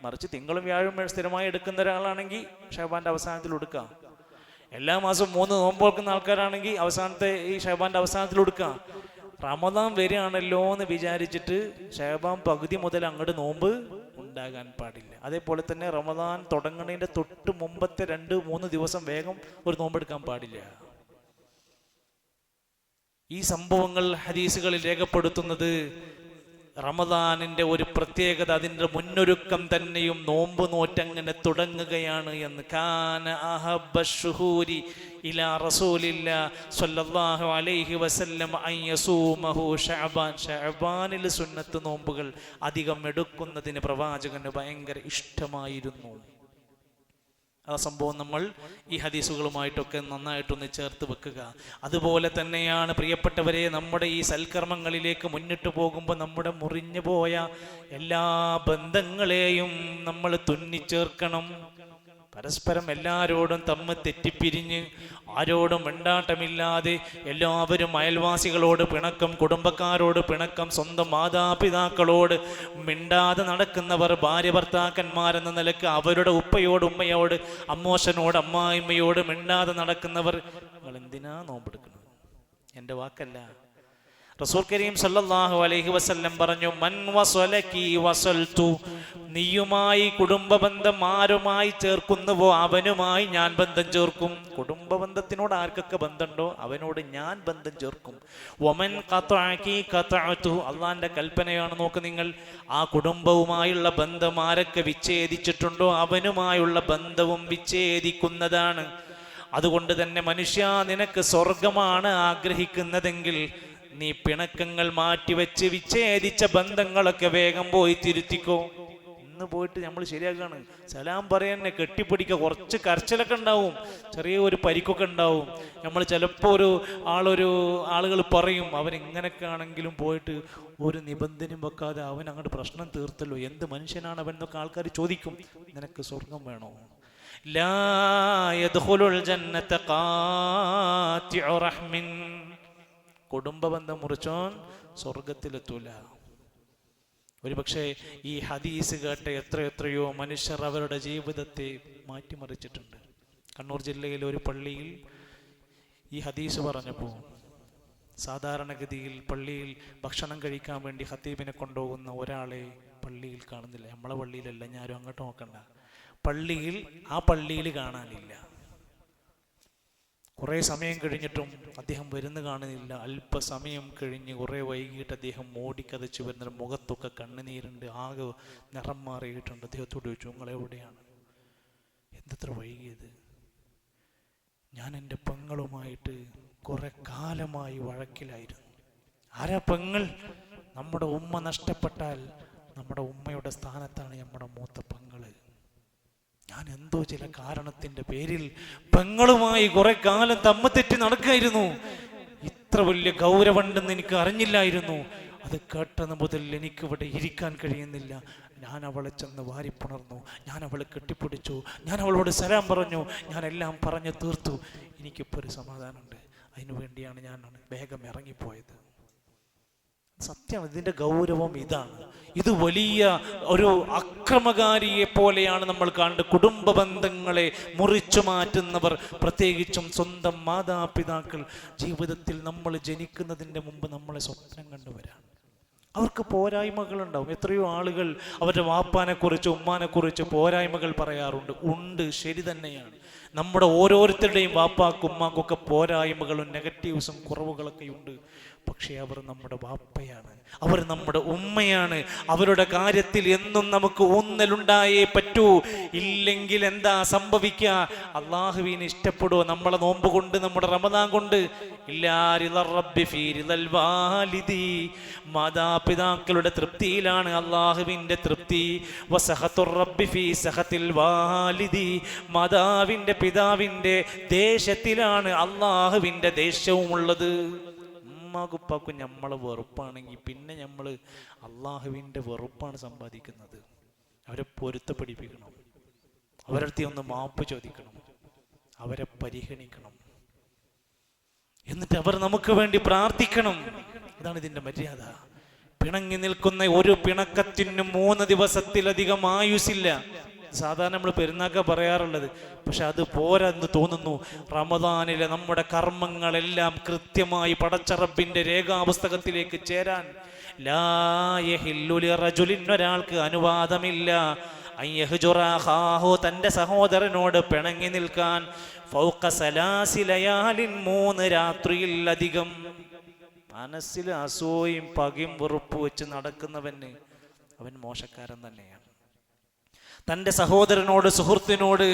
മറിച്ച് തിങ്കളും വ്യാഴവും സ്ഥിരമായി എടുക്കുന്ന ഒരാളാണെങ്കിൽ ഷഅബാന്റെ അവസാനത്തിൽ എടുക്കാം. എല്ലാ മാസവും 3 നോമ്പ് വെക്കുന്ന ആൾക്കാരാണെങ്കിൽ അവസാനത്തെ ഈ ഷഅബാന്റെ അവസാനത്തിൽ എടുക്കാം. റമദാൻ വരികയാണല്ലോ എന്ന് വിചാരിച്ചിട്ട് ഷഅബാൻ പകുതി മുതൽ അങ്ങോട്ട് നോമ്പ് ഉണ്ടാകാൻ പാടില്ല. അതേപോലെ തന്നെ റമദാൻ തുടങ്ങുന്നതിന്റെ തൊട്ട് മുമ്പത്തെ 2-3 ദിവസം വേഗം ഒരു നോമ്പെടുക്കാൻ പാടില്ല. ഈ സംഭവങ്ങൾ ഹദീസുകളിൽ രേഖപ്പെടുത്തുന്നത് റമദാനിന്റെ ഒരു പ്രത്യേകത, അതിൻ്റെ മുന്നൊരുക്കം തന്നെയും നോമ്പ് നോറ്റങ്ങനെ തുടങ്ങുകയാണ് എന്ന്. കാന അഹബ്ബശ്ശുഹൂരി ഇലാ റസൂലില്ലാഹി സ്വല്ലല്ലാഹു അലൈഹി വസല്ലം അൻ യസൂമഹു ശഅബാൻ, ശഅബാനിൽ സുന്നത്ത് നോമ്പുകൾ അധികം എടുക്കുന്നതിന് പ്രവാചകന് ഭയങ്കര ഇഷ്ടമായിരുന്നു. ആ സംഭവം നമ്മൾ ഈ ഹദീസുകളുമായിട്ടൊക്കെ നന്നായിട്ടൊന്ന് ചേർത്ത് വെക്കുക. അതുപോലെ തന്നെയാണ് പ്രിയപ്പെട്ടവരെ, നമ്മുടെ ഈ സൽക്കർമ്മങ്ങളിലേക്ക് മുന്നിട്ട് പോകുമ്പോൾ നമ്മുടെ മുറിഞ്ഞു പോയ എല്ലാ ബന്ധങ്ങളെയും നമ്മൾ തുന്നിച്ചേർക്കണം. പരസ്പരം എല്ലാവരോടും തമ്മിൽ തെറ്റിപ്പിരിഞ്ഞ് ആരോടും വെണ്ടാട്ടമില്ലാതെ എല്ലാവരും അയൽവാസികളോട് പിണക്കം, കുടുംബക്കാരോട് പിണക്കം, സ്വന്തം മാതാപിതാക്കളോട് മിണ്ടാതെ നടക്കുന്നവർ, ഭാര്യ ഭർത്താക്കന്മാരെന്ന നിലക്ക് അവരുടെ ഉപ്പയോട് ഉമ്മയോട് അമ്മോശനോട് അമ്മായിമ്മയോട് മിണ്ടാതെ നടക്കുന്നവർ, നിങ്ങൾ എന്തിനാ നോമ്പെടുക്കുന്നത്? എൻ്റെ വാക്കല്ല, റസൂൽ കരീം സല്ലല്ലാഹു അലൈഹി വസല്ലം പറഞ്ഞു, മൻ വസലകി വസൽതു, നീയുമായി കുടുംബബന്ധം ആരുമായി ചേർക്കുന്നുവോ അവനുമായി ഞാൻ ബന്ധം ചേർക്കും. കുടുംബബന്ധത്തിനോട് ആർക്കൊക്കെ ബന്ധമുണ്ടോ അവനോട് ഞാൻ ബന്ധം ചേർക്കും. വമൻ ഖതഅകി ഖതഅതു, അള്ളാന്റെ കൽപ്പനയാണ്. നോക്ക് നിങ്ങൾ, ആ കുടുംബവുമായുള്ള ബന്ധം ആരൊക്കെ വിച്ഛേദിച്ചിട്ടുണ്ടോ അവനുമായുള്ള ബന്ധവും വിച്ഛേദിക്കുന്നതാണ്. അതുകൊണ്ട് തന്നെ മനുഷ്യ, നിനക്ക് സ്വർഗമാണ് ആഗ്രഹിക്കുന്നതെങ്കിൽ നീ പിണക്കങ്ങൾ മാറ്റിവെച്ച് വിച്ഛേദിച്ച ബന്ധങ്ങളൊക്കെ വേഗം പോയി തിരുത്തിക്കോ. ഇന്ന് പോയിട്ട് നമ്മൾ ശരിയാക്കാണ്, സലാം പറയാനെ കെട്ടിപ്പിടിക്കുക, കുറച്ച് കരച്ചിലൊക്കെ ഉണ്ടാവും, ചെറിയ ഒരു പരിക്കൊക്കെ ഉണ്ടാവും. നമ്മൾ ചിലപ്പോൾ ആളുകൾ പറയും, അവൻ ഇങ്ങനെയൊക്കെ ആണെങ്കിലും പോയിട്ട് ഒരു നിബന്ധനയും വെക്കാതെ അവൻ അങ്ങോട്ട് പ്രശ്നം തീർത്തല്ലോ, എന്ത് മനുഷ്യനാണ് അവൻ എന്നൊക്കെ ആൾക്കാർ ചോദിക്കും. നിനക്ക് സ്വർഗം വേണോ? ലാ യദ്ഖുലുൽ ജന്നത ഖാതിഉ റഹ്മിൻ, കുടുംബബന്ധം മുറിച്ചോൻ സ്വർഗത്തിലെത്തൂല. ഒരുപക്ഷെ ഈ ഹദീസ് കേട്ട എത്രയോ മനുഷ്യർ അവരുടെ ജീവിതത്തെ മാറ്റിമറിച്ചിട്ടുണ്ട്. കണ്ണൂർ ജില്ലയിലെ ഒരു പള്ളിയിൽ ഈ ഹദീസ് പറഞ്ഞപ്പോൾ സാധാരണഗതിയിൽ പള്ളിയിൽ ഭക്ഷണം കഴിക്കാൻ വേണ്ടി ഖത്തീബിനെ കൊണ്ടുപോകുന്ന ഒരാളെ പള്ളിയിൽ കാണുന്നില്ല. നമ്മളെ പള്ളിയിലല്ല, ഞാനും അങ്ങോട്ട് നോക്കണ്ട, ആ പള്ളിയിൽ കാണാനില്ല. കുറേ സമയം കഴിഞ്ഞിട്ടും അദ്ദേഹം വരുന്നു കാണുന്നില്ല. അല്പസമയം കഴിഞ്ഞ് കുറേ വൈകിട്ട് അദ്ദേഹം മോടിക്കതച്ച് വരുന്ന മുഖത്തൊക്കെ കണ്ണുനീരുണ്ട്, ആകെ നിറം മാറിയിട്ടുണ്ട്. അദ്ദേഹത്തോട് ചോദിച്ചു, നിങ്ങളെവിടെയാണ്, എന്തത്ര വൈകിയത്? ഞാൻ എൻ്റെ പെങ്ങളുമായിട്ട് കുറെ കാലമായി വഴക്കിലായിരുന്നു. ആരാ പെങ്ങൾ? നമ്മുടെ ഉമ്മ നഷ്ടപ്പെട്ടാൽ നമ്മുടെ ഉമ്മയുടെ സ്ഥാനത്താണ് നമ്മുടെ മൂത്ത പെങ്ങള്. ഞാൻ എന്തോ ചില കാരണത്തിന്റെ പേരിൽ പെങ്ങളുമായി കുറെ കാലം തമ്മിൽ നടക്കായിരുന്നു. ഇത്ര വലിയ ഗൗരവമുണ്ടെന്ന് എനിക്ക് അറിഞ്ഞില്ലായിരുന്നു. അത് കേട്ടത് മുതൽ എനിക്കിവിടെ ഇരിക്കാൻ കഴിയുന്നില്ല. ഞാൻ അവളെ ചെന്ന് വാരിപ്പുണർന്നു, ഞാൻ അവളെ കെട്ടിപ്പിടിച്ചു, ഞാൻ അവളോട് സലാം പറഞ്ഞു, ഞാൻ എല്ലാം പറഞ്ഞു തീർത്തു. എനിക്കിപ്പോൾ ഒരു സമാധാനമുണ്ട്. അതിനു വേണ്ടിയാണ് ഞാൻ വേഗം ഇറങ്ങിപ്പോയത്. സത്യം, ഇതിന്റെ ഗൗരവം ഇതാണ്. ഇത് വലിയ ഒരു അക്രമകാരിയെ പോലെയാണ് നമ്മൾ കാണുന്നത്. കുടുംബ ബന്ധങ്ങളെ മുറിച്ചു മാറ്റുന്നവർ, പ്രത്യേകിച്ചും സ്വന്തം മാതാപിതാക്കൾ, ജീവിതത്തിൽ നമ്മൾ ജനിക്കുന്നതിൻ്റെ മുമ്പ് നമ്മളെ സ്വപ്നം കണ്ടുവരാണ്. അവർക്ക് പോരായ്മകളുണ്ടാവും. എത്രയോ ആളുകൾ അവരുടെ വാപ്പാനെ കുറിച്ച് ഉമ്മാനെ കുറിച്ച് പോരായ്മകൾ പറയാറുണ്ട്. ഉണ്ട്, ശരി തന്നെയാണ്. നമ്മുടെ ഓരോരുത്തരുടെയും വാപ്പാക്കും ഉമ്മാക്കും ഒക്കെ പോരായ്മകളും നെഗറ്റീവ്സും കുറവുകളൊക്കെ ഉണ്ട്. പക്ഷെ അവർ നമ്മുടെ വാപ്പയാണ്, അവർ നമ്മുടെ ഉമ്മയാണ്. അവരുടെ കാര്യത്തിൽ എന്നും നമുക്ക് ഊന്നലുണ്ടായേ പറ്റൂ. ഇല്ലെങ്കിൽ എന്താ സംഭവിക്കുക? അള്ളാഹുവിനെ ഇഷ്ടപ്പെടുവോ? നമ്മളെ നോമ്പ് കൊണ്ട്, നമ്മുടെ റമദാൻ കൊണ്ട്? മാതാപിതാക്കളുടെ തൃപ്തിയിലാണ് അള്ളാഹുവിന്റെ തൃപ്തി. മാതാവിന്റെ പിതാവിന്റെ ദേശത്തിലാണ് അള്ളാഹുവിന്റെ ദേശവും ഉള്ളത്. ഉമ്മാക്കുപ്പാക്കും നമ്മളെ വെറുപ്പാണെങ്കിൽ പിന്നെ നമ്മൾ അള്ളാഹുവിൻ്റെ വെറുപ്പാണ് സമ്പാദിക്കുന്നത്. അവരെ പൊരുത്തപ്പെടിപ്പിക്കണം, അവരടുത്ത് ഒന്ന് മാപ്പ് ചോദിക്കണം, അവരെ പരിഗണിക്കണം, എന്നിട്ട് അവർ നമുക്ക് വേണ്ടി പ്രാർത്ഥിക്കണം. ഇതാണ് ഇതിൻ്റെ മര്യാദ. പിണങ്ങി നിൽക്കുന്ന ഒരു പിണക്കത്തിനും 3 ദിവസത്തിലധികം ആയുസില്ല. സാധാരണ നമ്മൾ പെരുന്നാക്ക പറയാറുള്ളത്. പക്ഷെ അത് പോരാന്ന് തോന്നുന്നു. റമദാനിലെ നമ്മുടെ കർമ്മങ്ങളെല്ലാം കൃത്യമായി പടച്ച റബ്ബിന്റെ രേഖാപുസ്തകത്തിലേക്ക് ചേരാൻ ഒരാൾക്ക് അനുവാദമില്ല തന്റെ സഹോദരനോട് പിണങ്ങി നിൽക്കാൻ 3 രാത്രിയിലധികം. മനസ്സിൽ അസൂയും പകയും വെറുപ്പ് വെച്ച് നടക്കുന്നവന് അവൻ മോശക്കാരൻ തന്നെയാണ്. തൻ്റെ സഹോദരനോട്, സുഹൃത്തിനോട്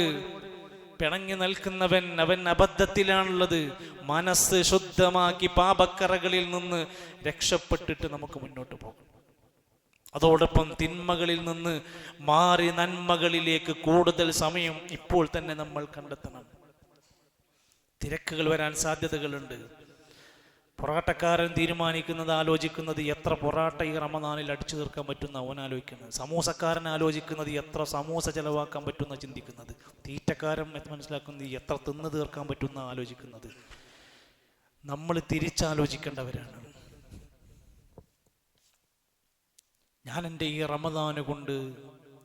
പിണങ്ങി നിൽക്കുന്നവൻ അവൻ അബദ്ധത്തിലാണുള്ളത്. മനസ്സ് ശുദ്ധമാക്കി പാപക്കറകളിൽ നിന്ന് രക്ഷപ്പെട്ടിട്ട് നമുക്ക് മുന്നോട്ട് പോകാം. അതോടൊപ്പം തിന്മകളിൽ നിന്ന് മാറി നന്മകളിലേക്ക് കൂടുതൽ സമയം ഇപ്പോൾ തന്നെ നമ്മൾ കണ്ടെത്തണം. തിരക്കുകൾ വരാൻ സാധ്യതകളുണ്ട്. പൊറാട്ടക്കാരൻ തീരുമാനിക്കുന്നത്, ആലോചിക്കുന്നത് എത്ര പൊറാട്ട ഈ റമദാനിൽ അടിച്ചു തീർക്കാൻ പറ്റുന്ന അവൻ ആലോചിക്കുന്നത്. സമൂസക്കാരൻ ആലോചിക്കുന്നത് എത്ര സമൂസ ചെലവാക്കാൻ പറ്റുന്ന ചിന്തിക്കുന്നത്. തീറ്റക്കാരൻ മനസ്സിലാക്കുന്നത് എത്ര തിന്ന് തീർക്കാൻ പറ്റുന്ന ആലോചിക്കുന്നത്. നമ്മൾ തിരിച്ചാലോചിക്കേണ്ടവരാണ്. ഞാൻ എൻ്റെ ഈ റമദാന് കൊണ്ട്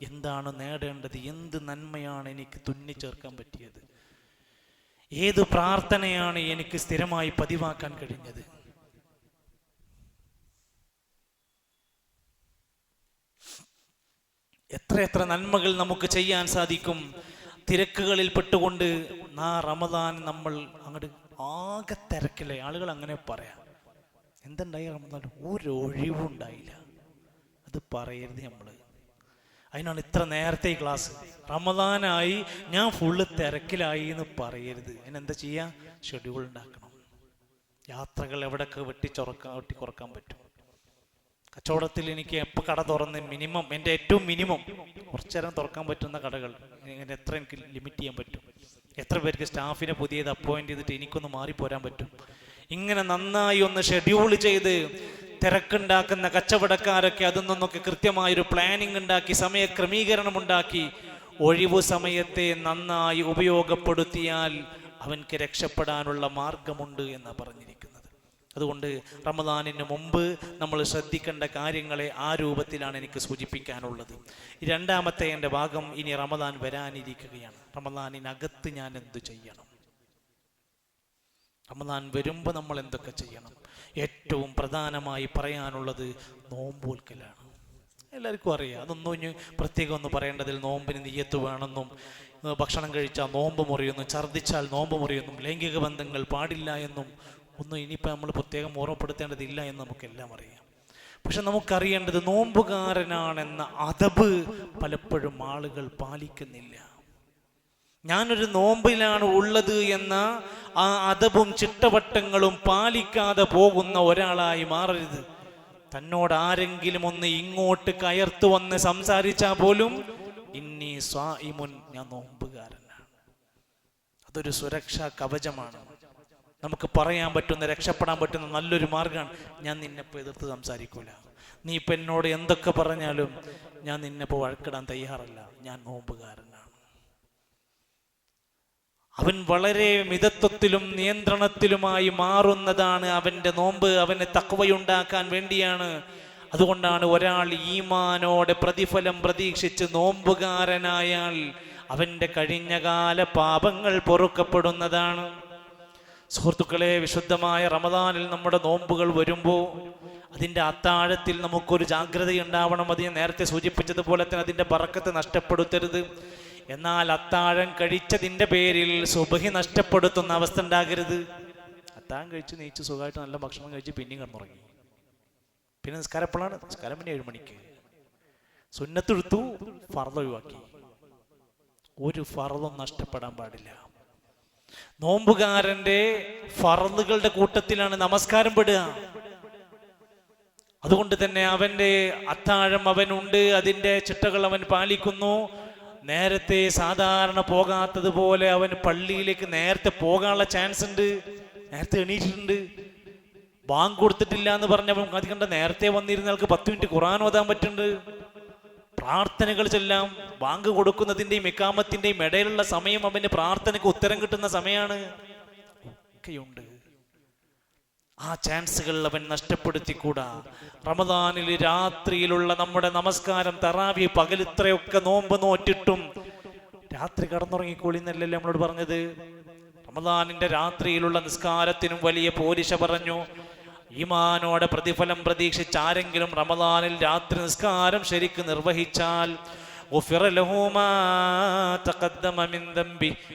എന്താണ് നേടേണ്ടത്? എന്ത് നന്മയാണ് എനിക്ക് തുന്നിച്ചേർക്കാൻ പറ്റിയത്? ഏത് പ്രാർത്ഥനയാണ് എനിക്ക് സ്ഥിരമായി പതിവാക്കാൻ കഴിഞ്ഞത്? എത്ര നന്മകൾ നമുക്ക് ചെയ്യാൻ സാധിക്കും. തിരക്കുകളിൽ പെട്ടുകൊണ്ട് റമദാൻ നമ്മൾ അങ്ങോട്ട് ആകെ തിരക്കില്ലേ. ആളുകൾ അങ്ങനെ പറയാം, എന്തുണ്ടായി റമദാൻ? ഒരു ഒഴിവുണ്ടായില്ല. അത് പറയരുത് നമ്മൾ. അതിനാണ് ഇത്ര നേരത്തെ ഈ ക്ലാസ്. റമദാനായി ഞാൻ ഫുള്ള് തിരക്കിലായി എന്ന് പറയരുത്. അതിനെന്താ ചെയ്യുക? ഷെഡ്യൂൾ ഉണ്ടാക്കണം. യാത്രകൾ എവിടെയൊക്കെ വെട്ടിക്കുറക്കാൻ പറ്റും. കച്ചവടത്തിൽ എനിക്ക് എപ്പോൾ കട തുറന്ന് മിനിമം, എൻ്റെ ഏറ്റവും മിനിമം കുറച്ചു നേരം തുറക്കാൻ പറ്റുന്ന കടകൾ എത്ര എനിക്ക് ലിമിറ്റ് ചെയ്യാൻ പറ്റും? എത്ര പേർക്ക് സ്റ്റാഫിനെ പുതിയത് അപ്പോയിന്റ് ചെയ്തിട്ട് എനിക്കൊന്ന് മാറിപ്പോരാൻ പറ്റും? ഇങ്ങനെ നന്നായി ഒന്ന് ഷെഡ്യൂൾ ചെയ്ത് തിരക്കുണ്ടാക്കുന്ന കച്ചവടക്കാരൊക്കെ അതിൽ നിന്നൊക്കെ കൃത്യമായൊരു പ്ലാനിങ് ഉണ്ടാക്കി, സമയക്രമീകരണം ഉണ്ടാക്കി, ഒഴിവു സമയത്തെ നന്നായി ഉപയോഗപ്പെടുത്തിയാൽ അവൻക്ക് രക്ഷപ്പെടാനുള്ള മാർഗമുണ്ട് എന്നാണ് പറഞ്ഞിരിക്കുന്നത്. അതുകൊണ്ട് റമദാനിന് മുമ്പ് നമ്മൾ ശ്രദ്ധിക്കേണ്ട കാര്യങ്ങളെ ആ രൂപത്തിലാണ് എനിക്ക് സൂചിപ്പിക്കാനുള്ളത്. രണ്ടാമത്തെ എൻ്റെ ഭാഗം, ഇനി റമദാൻ വരാനിരിക്കുകയാണ്. റമദാനിനകത്ത് ഞാൻ എന്തു ചെയ്യണം? റമദാൻ വരുമ്പോൾ നമ്മൾ എന്തൊക്കെ ചെയ്യണം? ഏറ്റവും പ്രധാനമായി പറയാനുള്ളത് നോമ്പോൽക്കലാണ്. എല്ലാവർക്കും അറിയാം, അതൊന്നും ഇനി പ്രത്യേകം ഒന്നും പറയേണ്ടതിൽ. നോമ്പിന് നിയ്യത്ത് വേണമെന്നും, ഭക്ഷണം കഴിച്ചാൽ നോമ്പ് മുറിയെന്നും, ഛർദ്ദിച്ചാൽ നോമ്പ് മുറിയെന്നും, ലൈംഗിക ബന്ധങ്ങൾ പാടില്ല എന്നും ഒന്നും ഇനിയിപ്പോൾ നമ്മൾ പ്രത്യേകം ഓർമ്മപ്പെടുത്തേണ്ടതില്ല എന്ന് നമുക്കെല്ലാം അറിയാം. പക്ഷെ നമുക്കറിയേണ്ടത് നോമ്പുകാരനാണെന്ന അദബ് പലപ്പോഴും ആളുകൾ പാലിക്കുന്നില്ല. ഞാനൊരു നോമ്പിലാണ് ഉള്ളത് എന്ന ആ അദബും ചിട്ടവട്ടങ്ങളും പാലിക്കാതെ പോകുന്ന ഒരാളായി മാറരുത്. തന്നോട് ആരെങ്കിലും ഒന്ന് ഇങ്ങോട്ട് കയർത്തു വന്ന് സംസാരിച്ചാൽ പോലും ഇന്നി സ്വാഇമുൻ, ഞാൻ നോമ്പുകാരനാണ്. അതൊരു സുരക്ഷാ കവചമാണ്. നമുക്ക് പറയാൻ പറ്റുന്ന, രക്ഷപ്പെടാൻ പറ്റുന്ന നല്ലൊരു മാർഗമാണ്. ഞാൻ നിന്നെപ്പോൾ എതിർത്ത് സംസാരിക്കൂല, നീ ഇപ്പം എന്നോട് എന്തൊക്കെ പറഞ്ഞാലും ഞാൻ നിന്നെപ്പോൾ വഴക്കിടാൻ തയ്യാറല്ല, ഞാൻ നോമ്പുകാരനാണ്. അവൻ വളരെ മിതത്വത്തിലും നിയന്ത്രണത്തിലുമായി മാറുന്നതാണ് അവൻ്റെ നോമ്പ്. അവന് തഖ്വയുണ്ടാക്കാൻ വേണ്ടിയാണ്. അതുകൊണ്ടാണ് ഒരാൾ ഈമാനോടെ പ്രതിഫലം പ്രതീക്ഷിച്ച് നോമ്പുകാരനായാൽ അവൻ്റെ കഴിഞ്ഞകാല പാപങ്ങൾ പൊറുക്കപ്പെടുന്നതാണ്. സുഹൃത്തുക്കളെ, വിശുദ്ധമായ റമദാനിൽ നമ്മുടെ നോമ്പുകൾ വരുമ്പോൾ അതിൻ്റെ അത്താഴത്തിൽ നമുക്കൊരു ജാഗ്രതയുണ്ടാവണം. അത് ഞാൻ നേരത്തെ സൂചിപ്പിച്ചതുപോലെ തന്നെ അതിൻ്റെ ബറക്കത്ത് നഷ്ടപ്പെടുത്തരുത്. എന്നാൽ അത്താഴം കഴിച്ചതിൻ്റെ പേരിൽ സുബഹി നഷ്ടപ്പെടുത്തുന്ന അവസ്ഥ ഉണ്ടാകരുത്. അത്താഴം കഴിച്ച് നീച്ച് സുഖമായിട്ട് നല്ല ഭക്ഷണം കഴിച്ച് പിന്നെയും കിടന്നുറങ്ങി. പിന്നെ നിസ്കാരം എപ്പോഴാണ്? നിസ്കാരം പിന്നെ 7 മണിക്ക്. സുന്നത്തെടുത്തു, ഫർദ് ഒഴിവാക്കി. ഒരു ഫർദും നഷ്ടപ്പെടാൻ പാടില്ല. നോമ്പുകാരന്റെ ഫർളുകളുടെ കൂട്ടത്തിലാണ് നമസ്കാരം പെടുക. അതുകൊണ്ട് തന്നെ അവന്റെ അത്താഴം അവനുണ്ട്, അതിൻ്റെ ചിട്ടകൾ അവൻ പാലിക്കുന്നു. നേരത്തെ സാധാരണ പോകാത്തതുപോലെ അവൻ പള്ളിയിലേക്ക് നേരത്തെ പോകാനുള്ള ചാൻസ് ഉണ്ട്. നേരത്തെ എണീറ്റിട്ടുണ്ട്. ബാങ്ക് കൊടുത്തിട്ടില്ല എന്ന് പറഞ്ഞവൻ അത് കണ്ട നേരത്തെ വന്നിരുന്ന ആൾക്ക് 10 മിനിറ്റ് ഖുർആൻ ഓതാൻ പറ്റുന്നുണ്ട്. പ്രാർത്ഥനകൾ ചെല്ലാം. ബാങ്ക് കൊടുക്കുന്നതിൻ്റെയും ഇഖാമത്തിൻ്റെയും ഇടയിലുള്ള സമയം അവന് പ്രാർത്ഥനയ്ക്ക് ഉത്തരം കിട്ടുന്ന സമയമാണ്. ഒക്കെയുണ്ട്. ആ ചാൻസുകൾ അവൻ നഷ്ടപ്പെടുത്തിക്കൂടാ. റമദാനിൽ രാത്രിയിലുള്ള നമ്മുടെ നമസ്കാരം, തറാവി, പകൽ ഇത്രയൊക്കെ നോമ്പ് നോറ്റിട്ടും രാത്രി കടന്നുറങ്ങിക്കോളി എന്നല്ലല്ലേ നമ്മളോട് പറഞ്ഞത്? റമദാനിന്റെ രാത്രിയിലുള്ള നിസ്കാരത്തിനും വലിയ പോരിശ പറഞ്ഞു. ഈമാനോടെ പ്രതിഫലം പ്രതീക്ഷിച്ച് ആരെങ്കിലും റമദാനിൽ രാത്രി നിസ്കാരം ശരിക്ക് നിർവഹിച്ചാൽ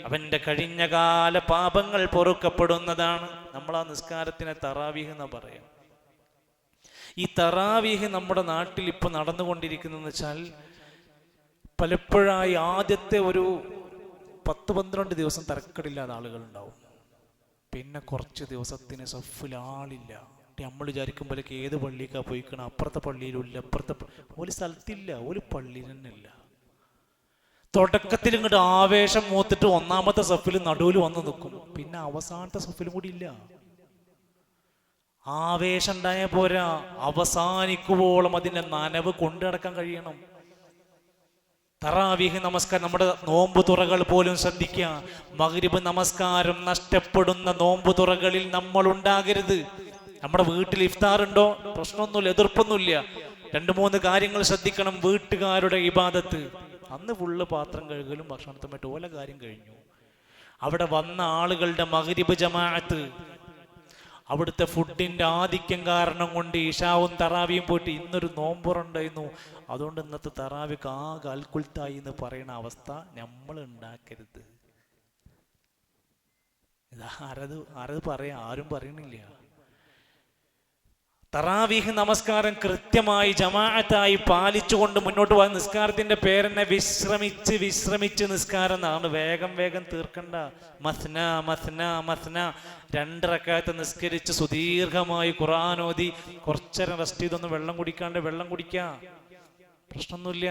അവന്റെ കഴിഞ്ഞകാല പാപങ്ങൾ പൊറുക്കപ്പെടുന്നതാണ്. നമ്മൾ ആ നിസ്കാരത്തിനെ തറാവീഹ് എന്ന് പറയാം. ഈ തറാവീഹ് നമ്മുടെ നാട്ടിൽ ഇപ്പൊ നടന്നുകൊണ്ടിരിക്കുന്നതെന്ന് വെച്ചാൽ, പലപ്പോഴായി ആദ്യത്തെ ഒരു 10-12 ദിവസം തരക്കടില്ലാതെ ആളുകൾ ഉണ്ടാവും. പിന്നെ കുറച്ച് ദിവസത്തിന് സഫിൽ ആളില്ല. നമ്മൾ വിചാരിക്കുമ്പോഴേക്ക് ഏത് പള്ളിക്കാ പോയിക്കണം, അപ്പുറത്തെ പള്ളിയിലില്ല, അപ്പുറത്തെ ഒരു സ്ഥലത്തില്ല, ഒരു പള്ളിയിൽ തന്നെ ഇല്ല. തുടക്കത്തിൽ ഇങ്ങോട്ട് ആവേശം മൂത്തിട്ട് 1ാമത്തെ സഫിൽ നടുവിൽ വന്ന് നിൽക്കും. പിന്നെ അവസാനത്തെ സഫിലും കൂടി ഇല്ല. ആവേശം ഉണ്ടായ പോരാ, അവസാനിക്കുവോളം അതിന്റെ നനവ് കൊണ്ടു നടക്കാൻ കഴിയണം. തറാവീഹ് നമസ്കാരം, നമ്മുടെ നോമ്പ് തുറകൾ പോലും ശ്രദ്ധിക്കുക. മഗ്രിബ് നമസ്കാരം നഷ്ടപ്പെടുന്ന നോമ്പ് തുറകളിൽ നമ്മൾ ഉണ്ടാകരുത്. നമ്മുടെ വീട്ടിൽ ഇഫ്താർ ഉണ്ടോ? പ്രശ്നമൊന്നുമില്ല, എതിർപ്പൊന്നുമില്ല. 2-3 കാര്യങ്ങൾ ശ്രദ്ധിക്കണം. വീട്ടുകാരുടെ ഇബാദത്ത്, അന്ന് ഫുള്ള് പാത്രം കഴുകലും ഭക്ഷണത്തുമായിട്ട് ഓല കാര്യം കഴിഞ്ഞു. അവിടെ വന്ന ആളുകളുടെ മഗ്രിബ് ജമാഅത്ത്, അവിടുത്തെ ഫുഡിന്റെ ആധിക്യം കാരണം കൊണ്ട് ഇശാവും തറാവിയും പോയിട്ട് ഇന്നൊരു നോമ്പുറുണ്ടായിരുന്നു, അതുകൊണ്ട് ഇന്നത്തെ തറാവിക്ക് ആകെ അൽക്കുൽത്തായി എന്ന് പറയുന്ന അവസ്ഥ നമ്മൾ ഉണ്ടാക്കരുത്. ആരത് പറയാ? ആരും പറയണില്ല. തറാവീഹ് നമസ്കാരം കൃത്യമായി ജമാഅത്തായി പാലിച്ചുകൊണ്ട് മുന്നോട്ട് പോകാൻ. നിസ്കാരത്തിന്റെ പേരെന്നെ വിശ്രമിച്ച് നിസ്കാരം എന്നാണ്. വേഗം തീർക്കണ്ട. മസ്ന മസ്ന മസ്ന 2 റക്അത്ത് നിസ്കരിച്ച് സുദീർഘമായി ഖുർആൻ ഓതി കുറച്ചേരം റെസ്റ്റ് ചെയ്തൊന്ന് വെള്ളം കുടിക്കാണ്ട് വെള്ളം കുടിക്കാം, പ്രശ്നമൊന്നുമില്ല.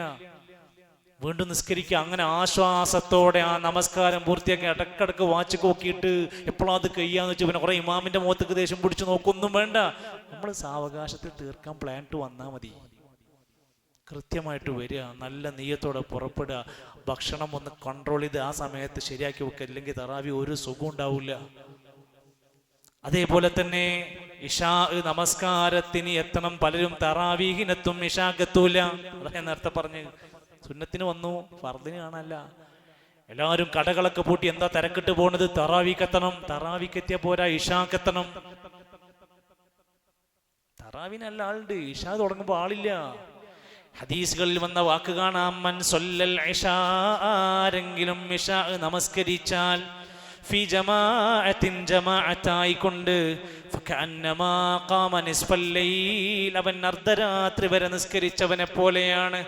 വീണ്ടും നിസ്കരിക്കുക. അങ്ങനെ ആശ്വാസത്തോടെ ആ നമസ്കാരം പൂർത്തിയാക്കി ഇടക്കിടക്ക് വാച്ച് നോക്കിയിട്ട് എപ്പോഴാ അത് കഴിയാന്ന് വെച്ചാൽ പിന്നെ കുറെ ഇമാമിന്റെ മുഖത്തേക്ക് ദേഷ്യം പിടിച്ച് നോക്കൊന്നും വേണ്ട. നമ്മൾ സാവകാശത്തിൽ തീർക്കാൻ പ്ലാനിട്ട് വന്നാൽ മതി. കൃത്യമായിട്ട് വരിക, നല്ല നെയ്യത്തോടെ പുറപ്പെടുക, ഭക്ഷണം ഒന്ന് കൺട്രോൾ ചെയ്ത് ആ സമയത്ത് ശരിയാക്കി വെക്കുക. ഇല്ലെങ്കിൽ തറാവി ഒരു സുഖം ഉണ്ടാവില്ല. അതേപോലെ തന്നെ ഇശാ നമസ്കാരത്തിന് എത്തണം. പലരും തറാവീഹിനെത്തും, ഇശാക്കെത്തൂല. അതാ ഞാൻ നേരത്തെ പറഞ്ഞു, സുന്നത്തിന് വന്നു, ഫർദിന് കാണാനല്ല. എല്ലാവരും കടകളൊക്കെ പൂട്ടി എന്താ തിരക്കിട്ട് പോണത്? തറാവീക്കെത്തണം. തറാവീക്കെത്തിയ പോരാ, ഇശാക്കെത്തണം. തറാവിനല്ല ആളുണ്ട്, ഇശാ തുടങ്ങുമ്പോ ആളില്ല. ഹദീസുകളിൽ വന്ന വാക്ക് കാണാം, മൻ സല്ലൽ ഇശാ, ആരെങ്കിലും ഇശാ നമസ്കരിച്ചാൽ, ഫി ജമാഅത്തിൻ, ജമാഅത്തായിക്കൊണ്ട്, ഫകഅന്നമാ ഖാമ നിസ്ഫൽ ലൈൽ, അവൻ അർദ്ധരാത്രി വരെ നിസ്കരിച്ചവനെ പോലെയാണ്.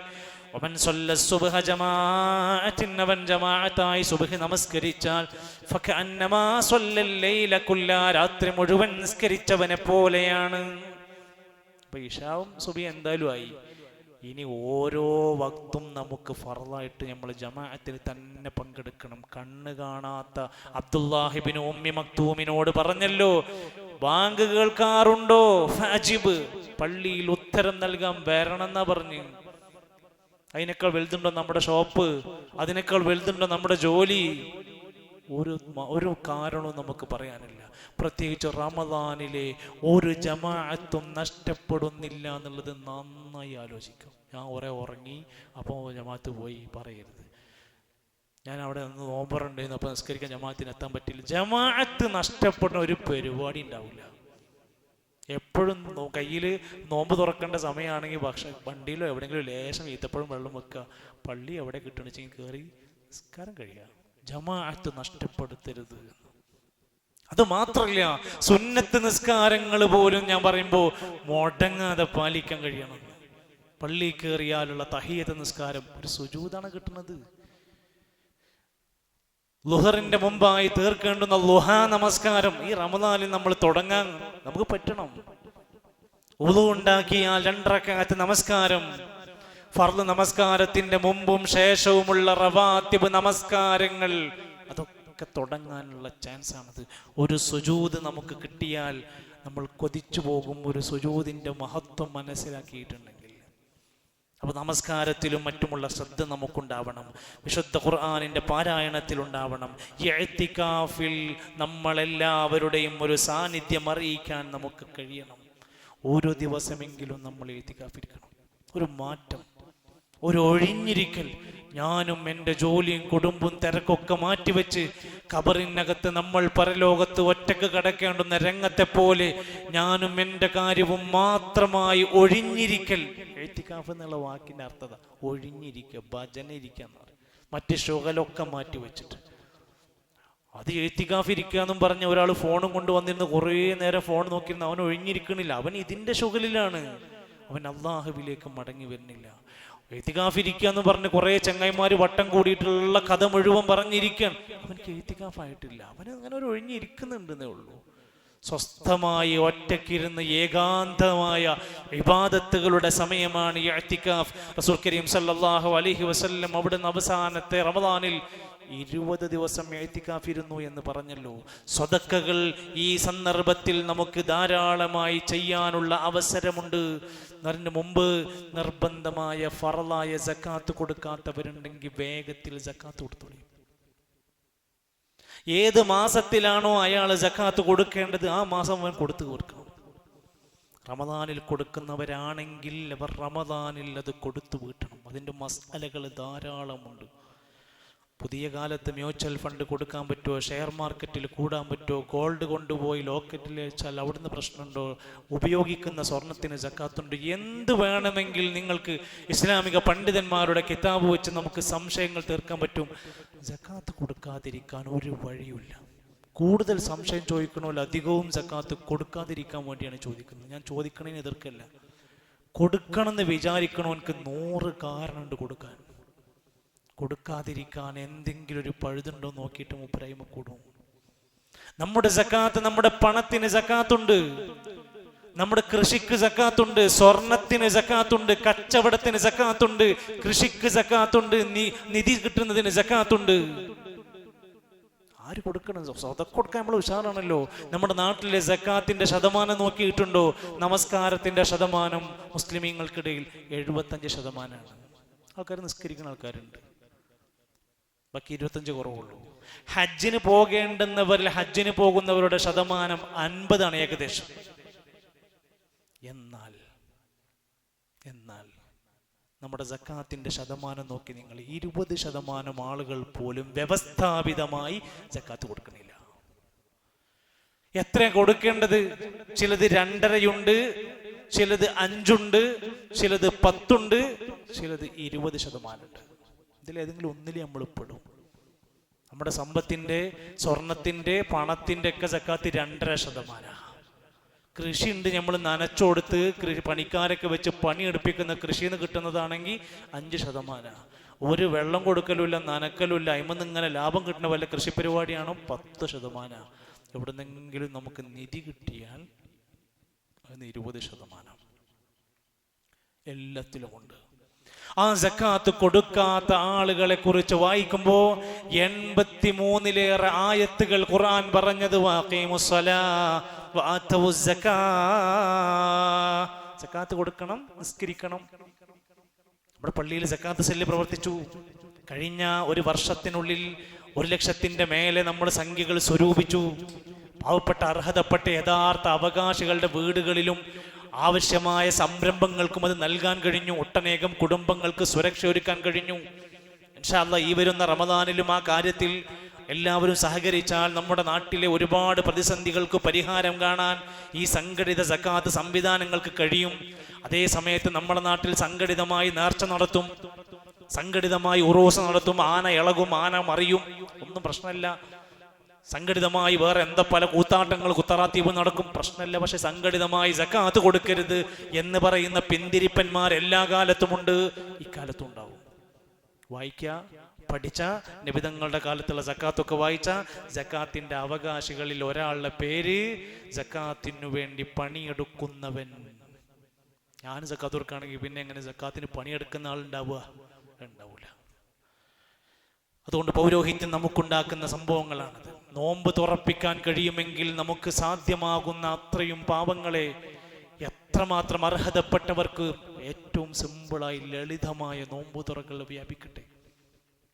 വമൻ സല്ല സുബ്ഹ ജമാഅത്തിൻ, അവൻ ജമാഅത്തായി സുബ്ഹ് നമസ്കരിച്ചാൽ, ഫകഅന്നമാ സല്ലൽ ലൈല കുല്ല, രാത്രി മുഴുവൻ നിസ്കരിച്ചവനെ പോലെയാണ്. അപ്പൊ ഇശാവും സുബ്ഹി എന്തായാലും ആയി. ഇനി ഓരോ വക്തും നമുക്ക് ഫർളായിട്ട് നമ്മൾ ജമാഅത്തിന് തന്നെ പങ്കെടുക്കണം. കണ്ണ് കാണാത്ത അബ്ദുല്ലാഹിബ്നു ഉമ്മി മക്തൂമിനോട് പറഞ്ഞല്ലോ, ബാങ്ക് കേൾക്കാറുണ്ടോ? ഫാജിബ്, പള്ളിയിൽ ഉത്തരം നൽകാൻ വരണമെന്നാ പറഞ്ഞു. അതിനേക്കാൾ വലുതുണ്ടോ നമ്മുടെ ഷോപ്പ്? അതിനേക്കാൾ വലുതുണ്ടോ നമ്മുടെ ജോലി? ഒരു കാരണവും നമുക്ക് പറയാനില്ല. പ്രത്യേകിച്ച് റമദാനിലെ ഒരു ജമാഅത്തും നഷ്ടപ്പെടുന്നില്ല എന്നുള്ളത് നന്നായി ആലോചിക്കും. ഞാൻ ഉറങ്ങി അപ്പോൾ ജമാഅത്ത് പോയി പറയരുത്. ഞാൻ അവിടെ നിന്ന് നോമ്പറുണ്ടായിരുന്നു, അപ്പോൾ നിസ്കരിക്കാൻ ജമാഅത്തിന് എത്താൻ പറ്റില്ല. ജമാഅത്ത് നഷ്ടപ്പെടുന്ന ഒരു പരിപാടി ഉണ്ടാവില്ല. എപ്പോഴും കയ്യിൽ നോമ്പ് തുറക്കേണ്ട സമയമാണെങ്കിൽ വണ്ടിയിലോ എവിടെയെങ്കിലും ലേശം ഈത്തപ്പഴം വെള്ളം വെക്കുക, പള്ളി എവിടെ കിട്ടണമെങ്കിൽ കയറി നിസ്കാരം കഴിയുക. ജമാഅത്ത് നഷ്ടപ്പെടുത്തരുത്. അത് മാത്രല്ല, സുന്നത്ത് നിസ്കാരങ്ങൾ പോലും ഞാൻ പറയുമ്പോൾ മുടങ്ങാതെ പാലിക്കാൻ കഴിയണം. പള്ളി കയറിയാലുള്ള തഹിയ്യത്ത് നിസ്കാരം ഒരു സുജൂദാണ് കിട്ടുന്നത്. ളുഹറിന്റെ മുമ്പായി തീർക്കേണ്ടുന്ന ളുഹാ നമസ്കാരം ഈ റമദാനിൽ നമ്മൾ തുടങ്ങാൻ നമുക്ക് പറ്റണം. വുളു ഉണ്ടാക്കിയാൽ 2 റക്അത്ത് നമസ്കാരം, ഫർള് നമസ്കാരത്തിന്റെ മുമ്പും ശേഷവുമുള്ള റവാത്തിബ് നമസ്കാരങ്ങൾ, അതൊക്കെ തുടങ്ങാനുള്ള ചാൻസ് ആണത്. ഒരു സുജൂദ് നമുക്ക് കിട്ടിയാൽ നമ്മൾ കൊതിച്ചു പോകും, ഒരു സുജൂദിന്റെ മഹത്വം മനസ്സിലാക്കിയിട്ടുണ്ടെങ്കിൽ. അപ്പൊ നമസ്കാരത്തിലും മറ്റുമുള്ള ശ്രദ്ധ നമുക്കുണ്ടാവണം. വിശുദ്ധ ഖുർആനിന്റെ പാരായണത്തിൽ ഉണ്ടാവണം. ഇഅ്തികാഫിൽ നമ്മളെല്ലാവരുടെയും ഒരു സാന്നിധ്യം അറിയിക്കാൻ നമുക്ക് കഴിയണം. ഓരോ ദിവസമെങ്കിലും നമ്മൾ ഇഅ്തികാഫിരിക്കണം. ഒരു മാറ്റം, ഒരു ഒഴിഞ്ഞിരിക്കൽ. ഞാനും എൻ്റെ ജോലിയും കുടുംബവും തിരക്കൊക്കെ മാറ്റിവെച്ച് ഖബറിനകത്ത് നമ്മൾ പരലോകത്ത് ഒറ്റക്ക് കിടക്കേണ്ടുന്ന രംഗത്തെ പോലെ ഞാനും എൻ്റെ കാര്യവും മാത്രമായി ഒഴിഞ്ഞിരിക്കൽ. ഇഅ്തികാഫ് എന്നുള്ള വാക്കിൻ്റെ അർത്ഥത ഒഴിഞ്ഞിരിക്കുക, ഭജന ഇരിക്കുക എന്ന് പറയും. മറ്റ് ശുഗലൊക്കെ മാറ്റി വെച്ചിട്ട് അത് ഇഅ്തികാഫ് ഇരിക്കുക എന്നും പറഞ്ഞ ഒരാൾ ഫോണും കൊണ്ട് വന്നിരുന്ന് കുറേ നേരം ഫോൺ നോക്കിയിരുന്ന അവൻ ഒഴിഞ്ഞിരിക്കണില്ല. അവൻ ഇതിൻ്റെ ശുഗലിലാണ്, അവൻ അള്ളാഹുവിലേക്ക് മടങ്ങി വരുന്നില്ല. ഇഅ്തികാഫ് ഇരിക്കുക എന്ന് പറഞ്ഞ് കുറേ ചങ്ങായിമാര് വട്ടം കൂടിയിട്ടുള്ള കഥ മുഴുവൻ പറഞ്ഞിരിക്കാൻ അവനക്ക് ഇഅ്തികാഫ് ആയിട്ടില്ല. അവന് അങ്ങനെ ഒരു ഒഴിഞ്ഞിരിക്കുന്നുണ്ടെന്നേ ഉള്ളൂ. സ്വസ്ഥമായി ഒറ്റക്കിരുന്ന് ഏകാന്തമായ ഇബാദത്തുകളുടെ സമയമാണ് ഇഅ്തികാഫ്. റസൂൽ കരീം സല്ലല്ലാഹു അലൈഹി വസല്ലം അവിടുന്ന് അവസാനത്തെ റമദാനിൽ 20 ദിവസം ഇഅ്തികാഫ് ഇരുന്നു എന്ന് പറഞ്ഞല്ലോ. സ്വതക്കകൾ ഈ സന്ദർഭത്തിൽ നമുക്ക് ധാരാളമായി ചെയ്യാനുള്ള അവസരമുണ്ട്. അതിന് മുമ്പ് നിർബന്ധമായ ഫറലായ സക്കാത്ത് കൊടുക്കാത്തവരുണ്ടെങ്കിൽ വേഗത്തിൽ സക്കാത്ത് കൊടുത്തോളൂ. ഏത് മാസത്തിലാണോ അയാൾ സക്കാത്ത് കൊടുക്കേണ്ടത് ആ മാസം അവൻ കൊടുത്തു കൊടുക്കണം. റമദാനിൽ കൊടുക്കുന്നവരാണെങ്കിൽ അവർ റമദാനിൽ അത് കൊടുത്തു വീട്ടണം. അതിൻ്റെ മസാലകൾ ധാരാളമുണ്ട്. പുതിയ കാലത്ത് മ്യൂച്വൽ ഫണ്ട് കൊടുക്കാൻ പറ്റുമോ? ഷെയർ മാർക്കറ്റിൽ കൂടാൻ പറ്റുമോ? ഗോൾഡ് കൊണ്ടുപോയി ലോക്കറ്റിൽ വെച്ചാൽ അവിടുന്ന് പ്രശ്നമുണ്ടോ? ഉപയോഗിക്കുന്ന സ്വർണത്തിന് സക്കാത്തുണ്ട്. എന്ത് വേണമെങ്കിൽ നിങ്ങൾക്ക് ഇസ്ലാമിക പണ്ഡിതന്മാരുടെ കിതാബ് വെച്ച് നമുക്ക് സംശയങ്ങൾ തീർക്കാൻ പറ്റും. സക്കാത്ത് കൊടുക്കാതിരിക്കാൻ ഒരു വഴിയില്ല. കൂടുതൽ സംശയം ചോദിക്കണമല്ലോ, അധികവും സക്കാത്ത് കൊടുക്കാതിരിക്കാൻ വേണ്ടിയാണ് ചോദിക്കുന്നത്. ഞാൻ ചോദിക്കണതിന് എതിർക്കല്ല. കൊടുക്കണമെന്ന് വിചാരിക്കണവർക്ക് 100 കാരണമുണ്ട് കൊടുക്കാൻ. കൊടുക്കാതിരിക്കാൻ എന്തെങ്കിലും ഒരു പഴുതുണ്ടോ നോക്കിയിട്ട് മുപ്പരായ്മ കൂടും. നമ്മുടെ സക്കാത്ത്, നമ്മുടെ പണത്തിന് സക്കാത്തുണ്ട്, നമ്മുടെ കൃഷിക്ക് സക്കാത്തുണ്ട്, സ്വർണത്തിന് സക്കാത്തുണ്ട്, കച്ചവടത്തിന് സക്കാത്തുണ്ട്, കൃഷിക്ക് സക്കാത്തുണ്ട്, നിധി കിട്ടുന്നതിന് സക്കാത്തുണ്ട്. ആര് കൊടുക്കണം? സ്വതക്ക കൊടുക്കാൻ നമ്മൾ ഉഷാറാണല്ലോ. നമ്മുടെ നാട്ടിലെ സക്കാത്തിന്റെ ശതമാനം നോക്കിയിട്ടുണ്ടോ? നമസ്കാരത്തിന്റെ ശതമാനം മുസ്ലിമീങ്ങൾക്കിടയിൽ 75%. ആൾക്കാർ നിസ്കരിക്കുന്ന ആൾക്കാരുണ്ട്. ബാക്കി 25 കുറവുള്ളൂ. ഹജ്ജിന് പോകേണ്ടുന്നവരിൽ ഹജ്ജിന് പോകുന്നവരുടെ ശതമാനം 50 ഏകദേശം. എന്നാൽ നമ്മുടെ സക്കാത്തിന്റെ ശതമാനം നോക്കി നിങ്ങൾ, 20% ആളുകൾ പോലും വ്യവസ്ഥാപിതമായി സക്കാത്ത് കൊടുക്കുന്നില്ല. എത്ര കൊടുക്കേണ്ടത്? ചിലത് 2.5 ചിലത് 5 ചിലത് 10 ചിലത് 20%. ഇതിലേതെങ്കിലും ഒന്നിൽ നമ്മൾ പെടും. നമ്മുടെ സമ്പത്തിന്റെ, സ്വർണത്തിന്റെ, പണത്തിന്റെ ഒക്കെ സക്കാത്ത് 2.5%. കൃഷി ഉണ്ട്, നമ്മൾ നനച്ചുകൊടുത്ത് പണിക്കാരൊക്കെ വെച്ച് പണിയെടുപ്പിക്കുന്ന കൃഷിയിൽ നിന്ന് കിട്ടുന്നതാണെങ്കിൽ 5%. ഒരു വെള്ളം കൊടുക്കലുമില്ല, നനക്കലുമില്ല, അതിമെന്ന് ഇങ്ങനെ ലാഭം കിട്ടുന്ന വല്ല കൃഷി പരിപാടിയാണോ 10%. എവിടെ നിന്നെങ്കിലും നമുക്ക് നിധി കിട്ടിയാൽ അതിന് 20%. എല്ലാത്തിലും ഉണ്ട്. ആ സക്കാത്ത് കൊടുക്കാത്ത ആളുകളെ കുറിച്ച് വായിക്കുമ്പോ 83-ലേറെ ആയത്തുകൾ ഖുർആൻ പറഞ്ഞത് സക്കാത്ത് കൊടുക്കണം, നിസ്കരിക്കണം. നമ്മുടെ പള്ളിയിൽ സക്കാത്ത് സെല്ല് പ്രവർത്തിച്ചു. കഴിഞ്ഞ ഒരു വർഷത്തിനുള്ളിൽ 1,00,000-ന്റെ മേലെ നമ്മൾ സംഖ്യകൾ സ്വരൂപിച്ചു. പാവപ്പെട്ട അർഹതപ്പെട്ട യഥാർത്ഥ അവകാശികളുടെ വീടുകളിലും ആവശ്യമായ സംരംഭങ്ങൾക്കും അത് നൽകാൻ കഴിഞ്ഞു. ഒട്ടനേകം കുടുംബങ്ങൾക്ക് സുരക്ഷ ഒരുക്കാൻ കഴിഞ്ഞു. ഇൻഷാ അല്ലാഹ് ഈ വരുന്ന റമദാനിലും ആ കാര്യത്തിൽ എല്ലാവരും സഹകരിച്ചാൽ നമ്മുടെ നാട്ടിലെ ഒരുപാട് പ്രതിസന്ധികൾക്ക് പരിഹാരം കാണാൻ ഈ സംഘടിത സക്കാത്ത് സംവിധാനങ്ങൾക്ക് കഴിയും. അതേ സമയത്ത് നമ്മുടെ നാട്ടിൽ സംഘടിതമായി നേർച്ച നടത്തും, സംഘടിതമായി ഉറൂസ നടത്തും. ആന ഇളകും, ആന മറിയും, ഒന്നും പ്രശ്നമില്ല. സംഘടിതമായി വേറെ എന്താ പല കൂത്താട്ടങ്ങൾ, കുത്തറാത്തീവ് നടക്കും, പ്രശ്നമില്ല. പക്ഷെ സംഘടിതമായി സക്കാത്ത് കൊടുക്കരുത് എന്ന് പറയുന്ന പിന്തിരിപ്പന്മാർ എല്ലാ കാലത്തുമുണ്ട്, ഇക്കാലത്തും ഉണ്ടാവും. വായിക്കുക, പഠിച്ച, നിബിധങ്ങളുടെ കാലത്തുള്ള സക്കാത്തൊക്കെ വായിച്ച, സക്കാത്തിന്റെ അവകാശികളിൽ ഒരാളുടെ പേര് സക്കാത്തിനു വേണ്ടി പണിയെടുക്കുന്നവൻ. ഞാൻ സക്കാത്ത് കൊടുക്കുകയാണെങ്കിൽ പിന്നെ എങ്ങനെ സക്കാത്തിന് പണിയെടുക്കുന്ന ആളുണ്ടാവുക? ഉണ്ടാവൂല. അതുകൊണ്ട് പൗരോഹിത്യം നമുക്കുണ്ടാക്കുന്ന സംഭവങ്ങളാണത്. നോമ്പ് തുറപ്പിക്കാൻ കഴിയുമെങ്കിൽ നമുക്ക് സാധ്യമാകുന്ന അത്രയും പാവങ്ങളെ എത്രമാത്രം അർഹതപ്പെട്ടവർക്ക് ഏറ്റവും സിമ്പിളായി ലളിതമായ നോമ്പ് തുറകൾ വ്യാപിക്കട്ടെ.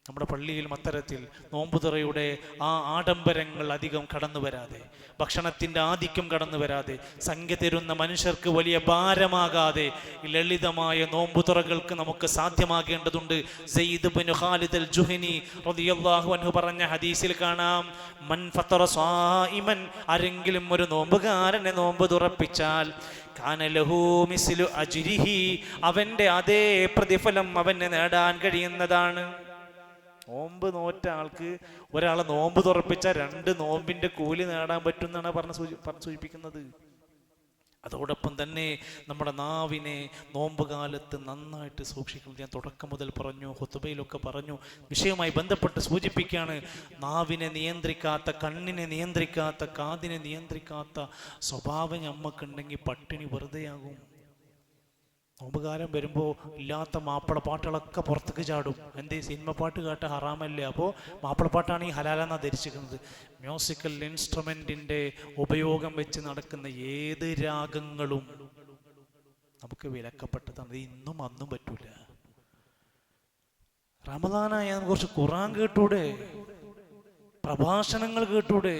നമ്മുടെ പള്ളിയിലും അത്തരത്തിൽ നോമ്പുതുറയുടെ ആ ആഡംബരങ്ങൾ അധികം കടന്നു വരാതെ, ഭക്ഷണത്തിൻ്റെ ആധിക്യം കടന്നു വരാതെ, സംഖ്യ തരുന്ന മനുഷ്യർക്ക് വലിയ ഭാരമാകാതെ ലളിതമായ നോമ്പുതുറകൾക്ക് നമുക്ക് സാധ്യമാകേണ്ടതുണ്ട്. സയ്യിദ് ഇബ്നു ഖാലിദ് അൽ ജുഹനി റളിയല്ലാഹു അൻഹു പറഞ്ഞ ഹദീസിൽ കാണാം, മൻ ഫത്തറ സായിമൻ, ആരെങ്കിലും ഒരു നോമ്പുകാരനെ നോമ്പ് തുറപ്പിച്ചാൽ കാന ലഹു മിസ്ലു അജ്രിഹി, അവന്റെ അതേ പ്രതിഫലം അവന് നേടാൻ കഴിയുന്നതാണ്. നോമ്പ് നോറ്റ ആൾക്ക് ഒരാളെ നോമ്പ് തുറപ്പിച്ച 2 നോമ്പിന്റെ കൂലി നേടാൻ പറ്റും എന്നാണ് പറഞ്ഞ് സൂചിപ്പിക്കുന്നത്. അതോടൊപ്പം തന്നെ നമ്മുടെ നാവിനെ നോമ്പുകാലത്ത് നന്നായിട്ട് സൂക്ഷിക്കണം. ഞാൻ തുടക്കം മുതൽ പറഞ്ഞു, ഖുതുബയിലൊക്കെ പറഞ്ഞു, വിഷയവുമായി ബന്ധപ്പെട്ട് സൂചിപ്പിക്കുകയാണ്. നാവിനെ നിയന്ത്രിക്കാത്ത, കണ്ണിനെ നിയന്ത്രിക്കാത്ത, കാതിനെ നിയന്ത്രിക്കാത്ത സ്വഭാവം നമുക്കുണ്ടെങ്കിൽ പട്ടിണി വെറുതെയാകും. നോമ്പുകാലം വരുമ്പോൾ ഇല്ലാത്ത മാപ്പിളപ്പാട്ടുകളൊക്കെ പുറത്തേക്ക് ചാടും. എന്തേ? സിനിമ പാട്ട് കേട്ട ഹറാമല്ലേ? അപ്പോൾ മാപ്പിളപ്പാട്ടാണ് ഈ ഹലാലെന്നാണ് ധരിച്ചിരിക്കുന്നത്. മ്യൂസിക്കൽ ഇൻസ്ട്രുമെന്റിന്റെ ഉപയോഗം വെച്ച് നടക്കുന്ന ഏത് രാഗങ്ങളും നമുക്ക് വിലക്കപ്പെട്ടതാണ്. ഇന്നും അന്നും പറ്റൂല. റമദാനായ കുറച്ച് ഖുർആൻ കേട്ടൂടെ, പ്രഭാഷണങ്ങൾ കേട്ടൂടെ,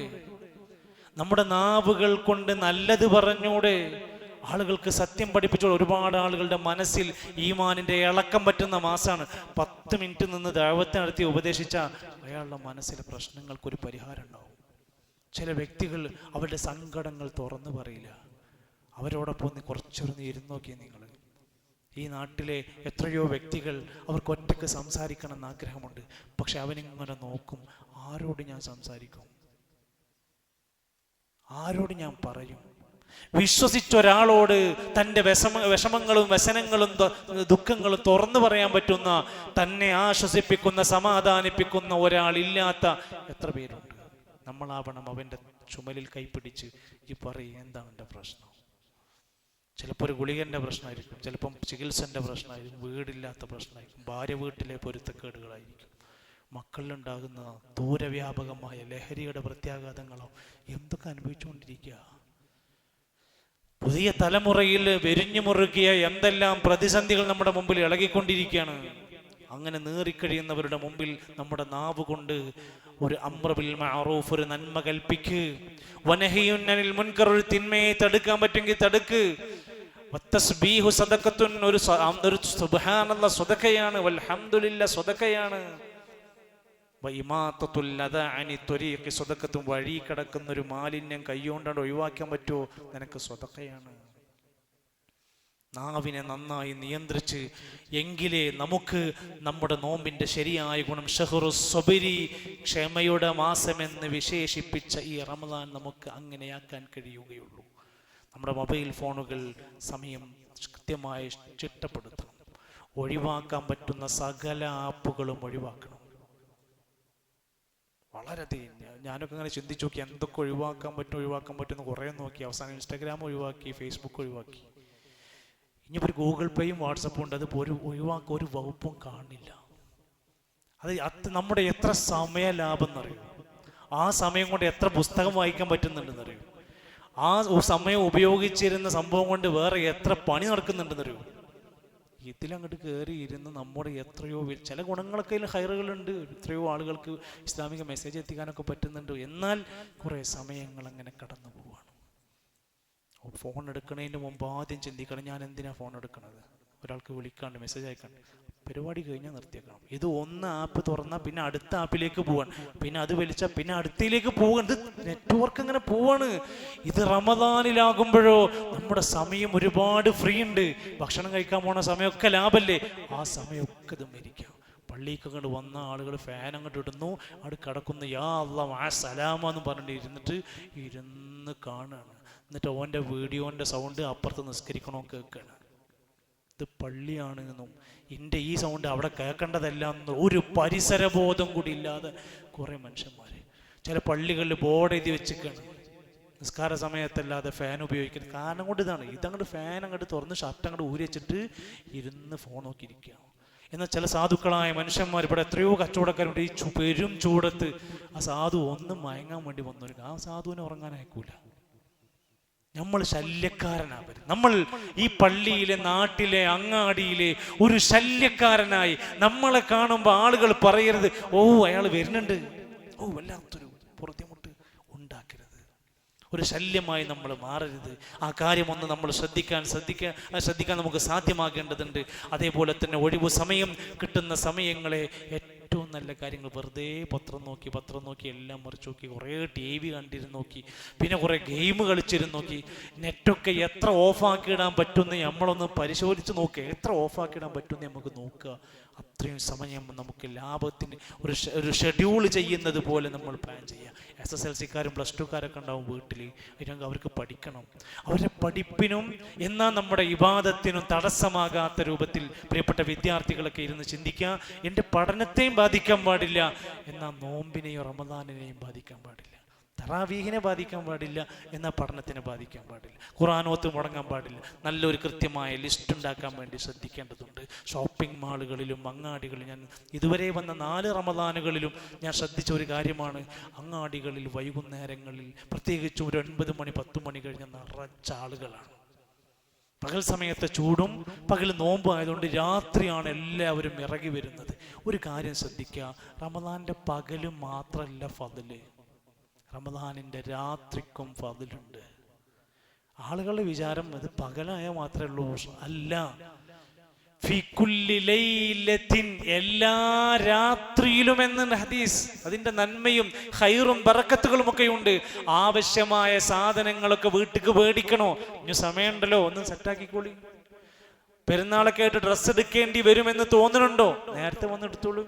നമ്മുടെ നാവുകൾ കൊണ്ട് നല്ലത് പറഞ്ഞൂടെ, ആളുകൾക്ക് സത്യം പഠിപ്പിച്ചോളൂ. ഒരുപാട് ആളുകളുടെ മനസ്സിൽ ഈമാനിന്റെ ഇളക്കം പറ്റുന്ന മാസമാണ്. 10 മിനിറ്റ് നിന്ന് ദഅവത്ത് നടത്തി ഉപദേശിച്ച അയാളുടെ മനസ്സിലെ പ്രശ്നങ്ങൾക്കൊരു പരിഹാരം ഉണ്ടാവും. ചില വ്യക്തികൾ അവരുടെ സങ്കടങ്ങൾ തുറന്നു പറയില്ല. അവരോടൊപ്പം കുറച്ചൊന്ന് ഇരുന്ന് നോക്കിയേ നിങ്ങൾ. ഈ നാട്ടിലെ എത്രയോ വ്യക്തികൾ അവർക്ക് ഒറ്റയ്ക്ക് സംസാരിക്കണം എന്ന് ആഗ്രഹമുണ്ട്. പക്ഷെ അവനിങ്ങനെ നോക്കും, ആരോട് ഞാൻ സംസാരിക്കും, ആരോട് ഞാൻ പറയും? വിശ്വസിച്ചൊരാളോട് തൻ്റെ വിഷമങ്ങളും വ്യസനങ്ങളും ദുഃഖങ്ങളും തുറന്നു പറയാൻ പറ്റുന്ന, തന്നെ ആശ്വസിപ്പിക്കുന്ന, സമാധാനിപ്പിക്കുന്ന ഒരാളില്ലാത്ത എത്ര പേരുണ്ട്? നമ്മളാവണം അവൻ്റെ ചുമലിൽ കൈപ്പിടിച്ച് ഈ പറയും, എന്താണ് എൻ്റെ പ്രശ്നം? ചിലപ്പോൾ ഒരു ഗുളികൻ്റെ പ്രശ്നമായിരിക്കും, ചിലപ്പം ചികിത്സൻ്റെ പ്രശ്നമായിരിക്കും, വീടില്ലാത്ത പ്രശ്നമായിരിക്കും, ഭാര്യ വീട്ടിലെ പൊരുത്തക്കേടുകളായിരിക്കും, മക്കളിലുണ്ടാകുന്ന ദൂരവ്യാപകമായ ലഹരിയുടെ പ്രത്യാഘാതങ്ങളോ എന്തൊക്കെ അനുഭവിച്ചുകൊണ്ടിരിക്കുക. പുതിയ തലമുറയിൽ വെരിഞ്ഞു മുറുകിയ എന്തെല്ലാം പ്രതിസന്ധികൾ നമ്മുടെ മുമ്പിൽ ഇളകിക്കൊണ്ടിരിക്കുകയാണ്. അങ്ങനെ നേറിക്കഴിയുന്നവരുടെ മുമ്പിൽ നമ്മുടെ നാവ് കൊണ്ട് ഒരു അംറ ബിൽ മഅറൂഫ്, ഒരു നന്മ കൽപ്പിക്ക്, വനഹിയുൻ അനിൽ മുൻകർ, ഒരു തിന്മയെ തടുക്കാൻ പറ്റുമെങ്കിൽ തടുക്ക്, വത്തസ്ബീഹു സദഖത്തുൻ, ഒരു സുബ്ഹാനല്ലാഹ് സ്വതക്കയാണ്, വൽഹംദുലില്ലാഹ് സ്വതക്കയാണ്, വഇമാതത്തുൽ അദാ അനി ത്വരീഖി സ്വതക്കത്തും, വഴി കിടക്കുന്ന ഒരു മാലിന്യം കൈകൊണ്ടാണ് ഒഴിവാക്കാൻ പറ്റുമോ, നിനക്ക് സ്വതക്കയാണ്. നാവിനെ നന്നായി നിയന്ത്രിച്ച് എങ്കിലേ നമുക്ക് നമ്മുടെ നോമ്പിന്റെ ശരിയായ ഗുണം, ഷഹ്റു സ്വബരി, ക്ഷമയുടെ മാസമെന്ന് വിശേഷിപ്പിച്ച ഈ റമദാൻ നമുക്ക് അങ്ങനെയാക്കാൻ കഴിയുകയുള്ളൂ. നമ്മുടെ മൊബൈൽ ഫോണുകൾ സമയം കൃത്യമായി ചിട്ടപ്പെടുത്തണം. ഒഴിവാക്കാൻ പറ്റുന്ന സകല ആപ്പുകളും ഒഴിവാക്കണം. വളരെ ഞാനൊക്കെ അങ്ങനെ ചിന്തിച്ചു നോക്കി, എന്തൊക്കെ ഒഴിവാക്കാൻ പറ്റുമെന്ന് കുറേ നോക്കി. അവസാനം ഇൻസ്റ്റാഗ്രാം ഒഴിവാക്കി, ഫേസ്ബുക്ക് ഒഴിവാക്കി. ഇനിയിപ്പോൾ ഒരു ഗൂഗിൾ പേയും വാട്സപ്പും ഉണ്ട്, അതിപ്പോൾ ഒരു വകുപ്പും കാണില്ല. അത് നമ്മുടെ എത്ര സമയ ലാഭം എന്നറിയും, ആ സമയം കൊണ്ട് എത്ര പുസ്തകം വായിക്കാൻ പറ്റുന്നുണ്ടെന്നറിയും, ആ സമയം ഉപയോഗിച്ചിരുന്ന സംഭവം കൊണ്ട് വേറെ എത്ര പണി നടക്കുന്നുണ്ടെന്നറിയും. ഇതിലങ്ങോട്ട് കയറി ഇരുന്ന് നമ്മുടെ എത്രയോ ചില ഗുണങ്ങളൊക്കെ അതിൽ ഹൈറുകളുണ്ട്, എത്രയോ ആളുകൾക്ക് ഇസ്ലാമിക മെസ്സേജ് എത്തിക്കാനൊക്കെ പറ്റുന്നുണ്ട്. എന്നാൽ കുറേ സമയങ്ങൾ അങ്ങനെ കടന്നു പോവാണ്. ഫോൺ എടുക്കുന്നതിന് മുമ്പ് ആദ്യം ചിന്തിക്കണം, ഞാൻ എന്തിനാ ഫോൺ എടുക്കണത്? ഒരാൾക്ക് വിളിക്കാണ്ട്, മെസ്സേജ് അയക്കാണ്ട്, പരിപാടി കഴിഞ്ഞാൽ നിർത്തിയേക്കണം. ഇത് ഒന്ന് ആപ്പ് തുറന്നാൽ പിന്നെ അടുത്ത ആപ്പിലേക്ക് പോവാൻ, പിന്നെ അത് വലിച്ചാൽ പിന്നെ അടുത്തയിലേക്ക് പോവാൻ. ഇത് നെറ്റ്വർക്ക് അങ്ങനെ പോവാണ്. ഇത് റമദാനിലാകുമ്പോഴോ നമ്മുടെ സമയം ഒരുപാട് ഫ്രീ ഉണ്ട്. ഭക്ഷണം കഴിക്കാൻ പോണ സമയമൊക്കെ ലാഭല്ലേ, ആ സമയമൊക്കെ ഇത് മരിക്കാം. പള്ളിക്ക് അങ്ങോട്ട് വന്ന ആളുകൾ ഫാൻ അങ്ങോട്ട് ഇടുന്നു, അവിടെ കിടക്കുന്നു, യാ അല്ലാഹ് മാ സലാമെന്ന് പറഞ്ഞിട്ട് ഇരുന്ന് കാണുകയാണ്. എന്നിട്ട് ഓൻ്റെ വീഡിയോൻ്റെ സൗണ്ട് അപ്പുറത്ത് നിസ്കരിക്കണോ കേൾക്കുകയാണ്. ഇത് പള്ളിയാണ് എന്നും എൻ്റെ ഈ സൗണ്ട് അവിടെ കേൾക്കേണ്ടതല്ല എന്നും ഒരു പരിസരബോധം കൂടി ഇല്ലാതെ കുറേ മനുഷ്യന്മാർ ചില പള്ളികളിൽ ബോർഡ് എഴുതി വെച്ചിരിക്കുകയാണ്, നിസ്കാര സമയത്തല്ലാതെ ഫാൻ ഉപയോഗിക്കുന്നത്. കാരണം കൊണ്ട് ഇതങ്ങോട്ട് ഫാൻ അങ്ങോട്ട് തുറന്ന് ഷർട്ട് അങ്ങോട്ട് ഊരി വെച്ചിട്ട് ഇരുന്ന് ഫോൺ നോക്കിയിരിക്കുകയാണ്. എന്നാൽ ചില സാധുക്കളായ മനുഷ്യന്മാർ, ഇവിടെ എത്രയോ കച്ചവടക്കാരുണ്ട്, ഈ പെരും ചൂടത്ത് ആ സാധു ഒന്നും മയങ്ങാൻ വേണ്ടി വന്നവർക്ക് ആ സാധുവിനെ ഉറങ്ങാൻ അയക്കൂല. നമ്മൾ ശല്യക്കാരനാവരുത്. നമ്മൾ ഈ പള്ളിയിലെ, നാട്ടിലെ, അങ്ങാടിയിലെ ഒരു ശല്യക്കാരനായി നമ്മളെ കാണുമ്പോൾ ആളുകൾ പറയരുത്, ഓ അയാൾ വരുന്നുണ്ട്, ഓ വല്ലാത്തൊരു പുറത്തിമുട്ട് ഉണ്ടാക്കരുത്. ഒരു ശല്യമായി നമ്മൾ മാറരുത്. ആ കാര്യമൊന്ന് നമ്മൾ ശ്രദ്ധിക്കാൻ നമുക്ക് സാധ്യമാകേണ്ടതുണ്ട്. അതേപോലെ തന്നെ ഒഴിവു സമയം കിട്ടുന്ന സമയങ്ങളെ ഏറ്റവും നല്ല കാര്യങ്ങൾ, വെറുതെ പത്രം നോക്കി എല്ലാം മറിച്ച് നോക്കി, കുറേ TV കണ്ടിരുന്ന് നോക്കി, പിന്നെ കുറേ ഗെയിം കളിച്ചിരുന്ന് നോക്കി, നെറ്റൊക്കെ എത്ര ഓഫാക്കിയിടാൻ പറ്റുമെന്ന് നമ്മളൊന്ന് പരിശോധിച്ച് നോക്കുക. എത്ര ഓഫാക്കിയിടാൻ പറ്റുമെന്ന് നമുക്ക് നോക്കുക. അത്രയും സമയം നമുക്ക് ലാഭത്തിന് ഒരു ഷെഡ്യൂൾ ചെയ്യുന്നത് പോലെ നമ്മൾ പ്ലാൻ ചെയ്യുക. SSLC-ക്കാരും +2-ക്കാരൊക്കെ ഉണ്ടാവും വീട്ടിൽ, അതിനൊക്കെ അവർക്ക് പഠിക്കണം. അവരുടെ പഠിപ്പിനും എന്നാൽ നമ്മുടെ ഇബാദത്തിനും തടസ്സമാകാത്ത രൂപത്തിൽ പ്രിയപ്പെട്ട വിദ്യാർത്ഥികളൊക്കെ ഇരുന്ന് ചിന്തിക്കുക. എൻ്റെ പഠനത്തെയും ബാധിക്കാൻ പാടില്ല, എന്നാൽ നോമ്പിനെയും റമദാനിനെയും ബാധിക്കാൻ പാടില്ല, തറാവീഹിനെ ബാധിക്കാൻ പാടില്ല, എന്നാൽ പഠനത്തിനെ ബാധിക്കാൻ പാടില്ല, ഖുർആനോത്ത് മുടങ്ങാൻ പാടില്ല. നല്ലൊരു കൃത്യമായ ലിസ്റ്റ് ഉണ്ടാക്കാൻ വേണ്ടി ശ്രദ്ധിക്കേണ്ടതുണ്ട്. ഷോപ്പിംഗ് മാളുകളിലും അങ്ങാടികളിലും, ഞാൻ ഇതുവരെ വന്ന 4 റമദാനുകളിലും ഞാൻ ശ്രദ്ധിച്ച ഒരു കാര്യമാണ്, അങ്ങാടികളിൽ വൈകുന്നേരങ്ങളിൽ പ്രത്യേകിച്ച് ഒരു 9 മണി 10 മണി കഴിഞ്ഞ നിറച്ച ആളുകളാണ്. പകൽ സമയത്തെ ചൂടും പകൽ നോമ്പും ആയതുകൊണ്ട് രാത്രിയാണ് എല്ലാവരും ഇറങ്ങി വരുന്നത്. ഒരു കാര്യം ശ്രദ്ധിക്കുക, റമദാൻ്റെ പകലും മാത്രമല്ല ഫضല്, റമദാനിൻ്റെ രാത്രിക്കും ഫضലുണ്ട്. ആളുകളുടെ വിചാരം അത് പകലായ മാത്രമേ ഉള്ളൂ, അല്ല. ഫി കുല്ലി ലൈലത്തിൻ, എല്ലാ രാത്രിയിലും എന്ന ഹദീസ്. അതിൻ്റെ നന്മയും ഖൈറും ബറക്കത്തുകളും ഒക്കെ ഉണ്ട്. ആവശ്യമായ സാധനങ്ങളൊക്കെ വീട്ടിക്ക് മേടിക്കണോ, ഇനി സമയമുണ്ടല്ലോ, ഒന്ന് സെറ്റാക്കിക്കോളി. പെരുന്നാളൊക്കെ ആയിട്ട് ഡ്രസ്സ് എടുക്കേണ്ടി വരുമെന്ന് തോന്നുന്നുണ്ടോ, നേരത്തെ വന്നെടുത്തോളൂ.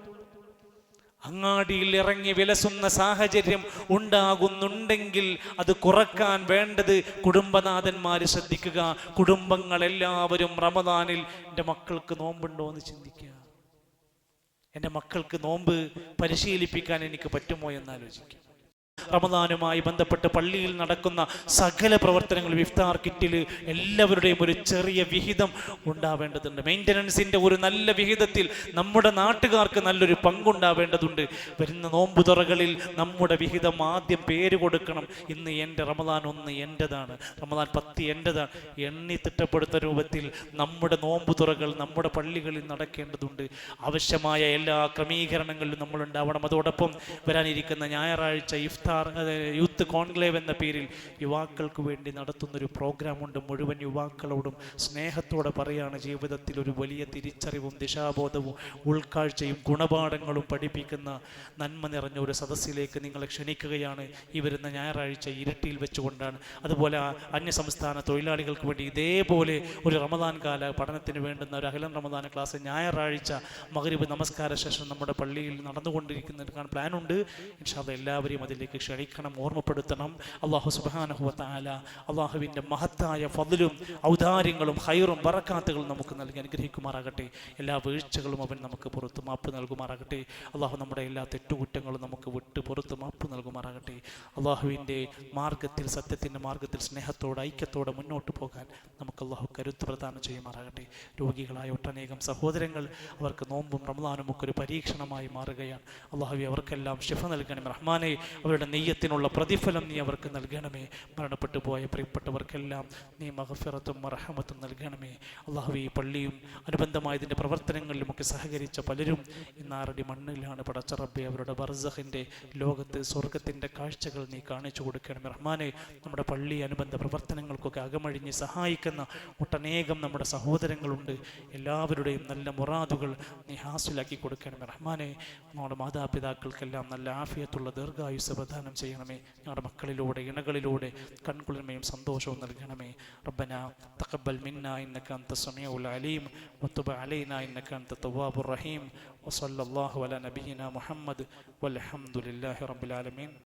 അങ്ങാടിയിൽ ഇറങ്ങി വിലസുന്ന സാഹചര്യം ഉണ്ടാകുന്നുണ്ടെങ്കിൽ അത് കുറക്കാൻ വേണ്ടത് കുടുംബനാഥന്മാർ ശ്രദ്ധിക്കുക. കുടുംബങ്ങളെല്ലാവരും റമദാനിൽ എൻ്റെ മക്കൾക്ക് നോമ്പുണ്ടോ എന്ന് ചിന്തിക്കുക. എൻ്റെ മക്കൾക്ക് നോമ്പ് പരിശീലിപ്പിക്കാൻ എനിക്ക് പറ്റുമോ എന്നാലോചിക്കുക. റമദാനുമായി ബന്ധപ്പെട്ട് പള്ളിയിൽ നടക്കുന്ന സകല പ്രവർത്തനങ്ങളും ഇഫ്താർ കിറ്റിൽ എല്ലാവരുടെയും ഒരു ചെറിയ വിഹിതം ഉണ്ടാവേണ്ടതുണ്ട്. മെയിൻ്റനൻസിൻ്റെ ഒരു നല്ല വിഹിതത്തിൽ നമ്മുടെ നാട്ടുകാർക്ക് നല്ലൊരു പങ്കുണ്ടാവേണ്ടതുണ്ട്. വരുന്ന നോമ്പുതുറകളിൽ നമ്മുടെ വിഹിതം ആദ്യം പേര് കൊടുക്കണം. ഇന്ന് എൻ്റെ റമദാൻ 1 എൻ്റെതാണ്, റമദാൻ 10 എൻ്റെതാണ്. എണ്ണി തിട്ടപ്പെടുത്ത രൂപത്തിൽ നമ്മുടെ നോമ്പുതുറകൾ നമ്മുടെ പള്ളികളിൽ നടക്കേണ്ടതുണ്ട്. ആവശ്യമായ എല്ലാ ക്രമീകരണങ്ങളിലും നമ്മൾ ഉണ്ടാവണം. അതോടൊപ്പം വരാനിരിക്കുന്ന ഞായറാഴ്ച ഇഫ്താർ യൂത്ത് കോൺക്ലേവ് എന്ന പേരിൽ യുവാക്കൾക്ക് വേണ്ടി നടത്തുന്നൊരു പ്രോഗ്രാമുണ്ട്. മുഴുവൻ യുവാക്കളോടും സ്നേഹത്തോടെ പറയാണ്, ജീവിതത്തിൽ ഒരു വലിയ തിരിച്ചറിവും ദിശാബോധവും ഉൾക്കാഴ്ചയും ഗുണപാഠങ്ങളും പഠിപ്പിക്കുന്ന നന്മ നിറഞ്ഞ ഒരു സദസ്സിലേക്ക് നിങ്ങളെ ക്ഷണിക്കുകയാണ്. ഈ വരുന്ന ഞായറാഴ്ച ഇരട്ടിയിൽ വെച്ചുകൊണ്ടാണ്. അതുപോലെ അന്യ സംസ്ഥാന തൊഴിലാളികൾക്ക് വേണ്ടി ഇതേപോലെ ഒരു റമദാൻ കാല പഠനത്തിന് വേണ്ടുന്ന ഒരു അഖിലം റമദാൻ ക്ലാസ് ഞായറാഴ്ച മഗ്രിബ് നമസ്കാര ശേഷം നമ്മുടെ പള്ളിയിൽ നടന്നുകൊണ്ടിരിക്കുന്നതിന് പ്ലാനുണ്ട്. ഇൻഷാ അല്ലാഹ് എല്ലാവരെയും അതിലേക്ക് ക്ഷണിക്കണം, ഓർമ്മപ്പെടുത്തണം. അല്ലാഹു സുബ്ഹാനഹു വ തആല അല്ലാഹുവിൻ്റെ മഹത്തായ ഫദ്ലും ഔദാര്യങ്ങളും ഖൈറും ബറക്കാത്തുകളും നമുക്ക് നൽകി അനുഗ്രഹിക്കുമാറാകട്ടെ. എല്ലാ വീഴ്ചകളും അവൻ നമുക്ക് പുറത്ത് മാപ്പ് നൽകുമാറാകട്ടെ. അല്ലാഹു നമ്മുടെ എല്ലാ തെറ്റുകുറ്റങ്ങളും നമുക്ക് വിട്ട് പുറത്ത് മാപ്പ് നൽകുമാറാകട്ടെ. അല്ലാഹുവിൻ്റെ മാർഗത്തിൽ, സത്യത്തിൻ്റെ മാർഗത്തിൽ സ്നേഹത്തോടെ ഐക്യത്തോടെ മുന്നോട്ട് പോകാൻ നമുക്ക് അല്ലാഹു കരുത്ത് പ്രദാനം ചെയ്യുമാറാകട്ടെ. രോഗികളായ ഒട്ടനേകം സഹോദരങ്ങൾ, അവർക്ക് നോമ്പും റമദാനും ഒക്കെ ഒരു പരീക്ഷണമായി മാറുകയാണ്. അല്ലാഹുവേ, അവർക്കെല്ലാം ശിഫ നൽകണമേ റഹ്മാനെ. അവരുടെ നെയ്യത്തിനുള്ള പ്രതിഫലം നീ അവർക്ക് നൽകണമേ. മരണപ്പെട്ടു പോയ പ്രിയപ്പെട്ടവർക്കെല്ലാം നീ മഗ്ഫിറത്തും മർഹമത്തും നൽകണമേ. അല്ലാഹുവേ, ഈ പള്ളിയും അനുബന്ധമായതിൻ്റെ പ്രവർത്തനങ്ങളിലുമൊക്കെ സഹകരിച്ച പലരും ഇന്ന് ആറടി മണ്ണിലാണ്. പടച്ച റബ്ബേ, അവരുടെ ബർസഖിൻ്റെ ലോകത്ത് സ്വർഗത്തിൻ്റെ കാഴ്ചകൾ നീ കാണിച്ചു കൊടുക്കണമേ റഹ്മാനെ. നമ്മുടെ പള്ളി അനുബന്ധ പ്രവർത്തനങ്ങൾക്കൊക്കെ അകമഴിഞ്ഞ് സഹായിക്കുന്ന ഒട്ടനേകം നമ്മുടെ സഹോദരങ്ങളുണ്ട്. എല്ലാവരുടെയും നല്ല മുറാദുകൾ നീ ഹാസിലാക്കി കൊടുക്കണമേ റഹ്മാനെ. നമ്മുടെ മാതാപിതാക്കൾക്കെല്ലാം നല്ല ആഫിയത്തുള്ള ദീർഘായുസ്സ് പ്രദാനം ചെയ്യണമേ. ഞങ്ങളുടെ മക്കളിലൂടെ ഇണകളിലൂടെ കൺകുളിർമയും സന്തോഷവും നൽകണമേ. റബ്ബന തഖബ്ബൽ മിന്നാ ഇന്നക അൻത സമീഉൽ അലീം വതുബ് അലൈനാ ഇന്നക അൻത തവ്വാബുർ റഹീം വസല്ലല്ലാഹു അലാ നബിയിനാ മുഹമ്മദ് വൽഹംദുലില്ലാഹി റബ്ബിൽ ആലമീൻ.